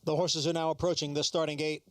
The horses are now approaching the starting gate.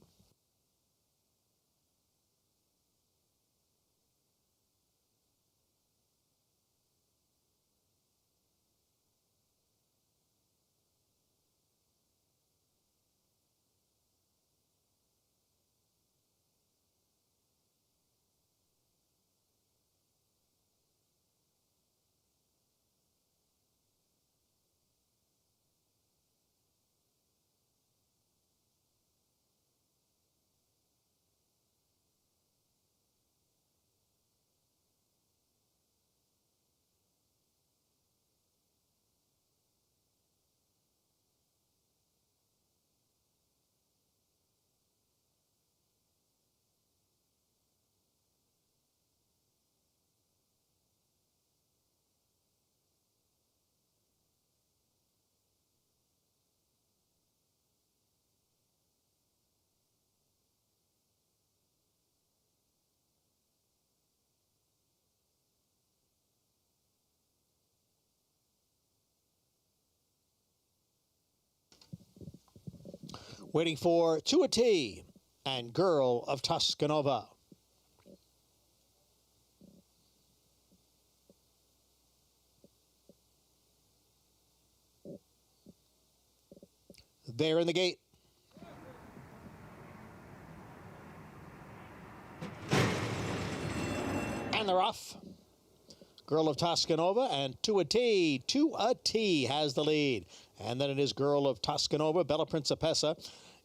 Waiting for To a T and Girl of Tuscanova. There in the gate. And they're off. Girl of Tuscanova and To a T. To a T has the lead. And then it is Girl of Tuscanova. Bella Principessa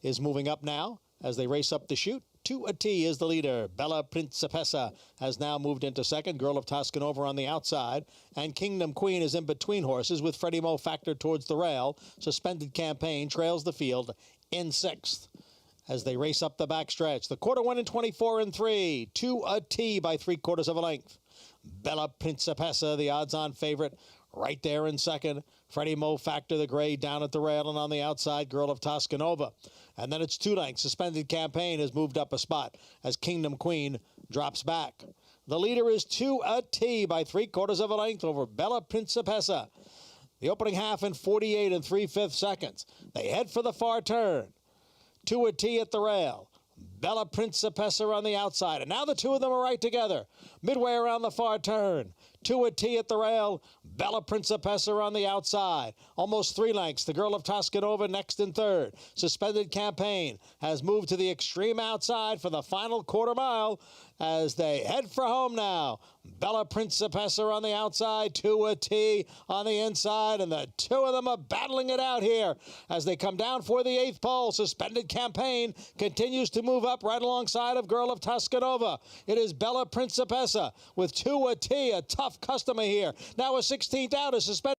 is moving up now as they race up the chute. To a T is the leader. Bella Principessa has now moved into second. Girl of Tuscanova on the outside. And Kingdom Queen is in between horses with Freddie Mo Factor towards the rail. Suspended Campaign trails the field in sixth as they race up the backstretch. The quarter 1 in 24 and 3. To a T by 3/4 of a length. Bella Principessa, the odds-on favorite, right there in second. Freddie Mo Factor, the gray, down at the rail, and on the outside, Girl of Tuscanova. And then it's 2 lengths. Suspended Campaign has moved up a spot as Kingdom Queen drops back. The leader is 2-a-T by 3/4 of a length over Bella Principessa. The opening half in 48 3/5 seconds. They head for the far turn. 2-a-T at the rail. Bella Principessa on the outside. And now the two of them are right together. Midway around the far turn. 2-a-T at the rail. Bella Principessa on the outside. Almost 3 lengths. The Girl of Tuscanova next in third. Suspended Campaign has moved to the extreme outside for the final quarter mile as they head for home now. Bella Principessa on the outside, 2-a-T on the inside, and the two of them are battling it out here as they come down for the 8th pole. Suspended Campaign continues to move up right alongside of Girl of Tuscanova. It is Bella Principessa with 2-a-T, a tough customer here. Now a 16th out, a suspended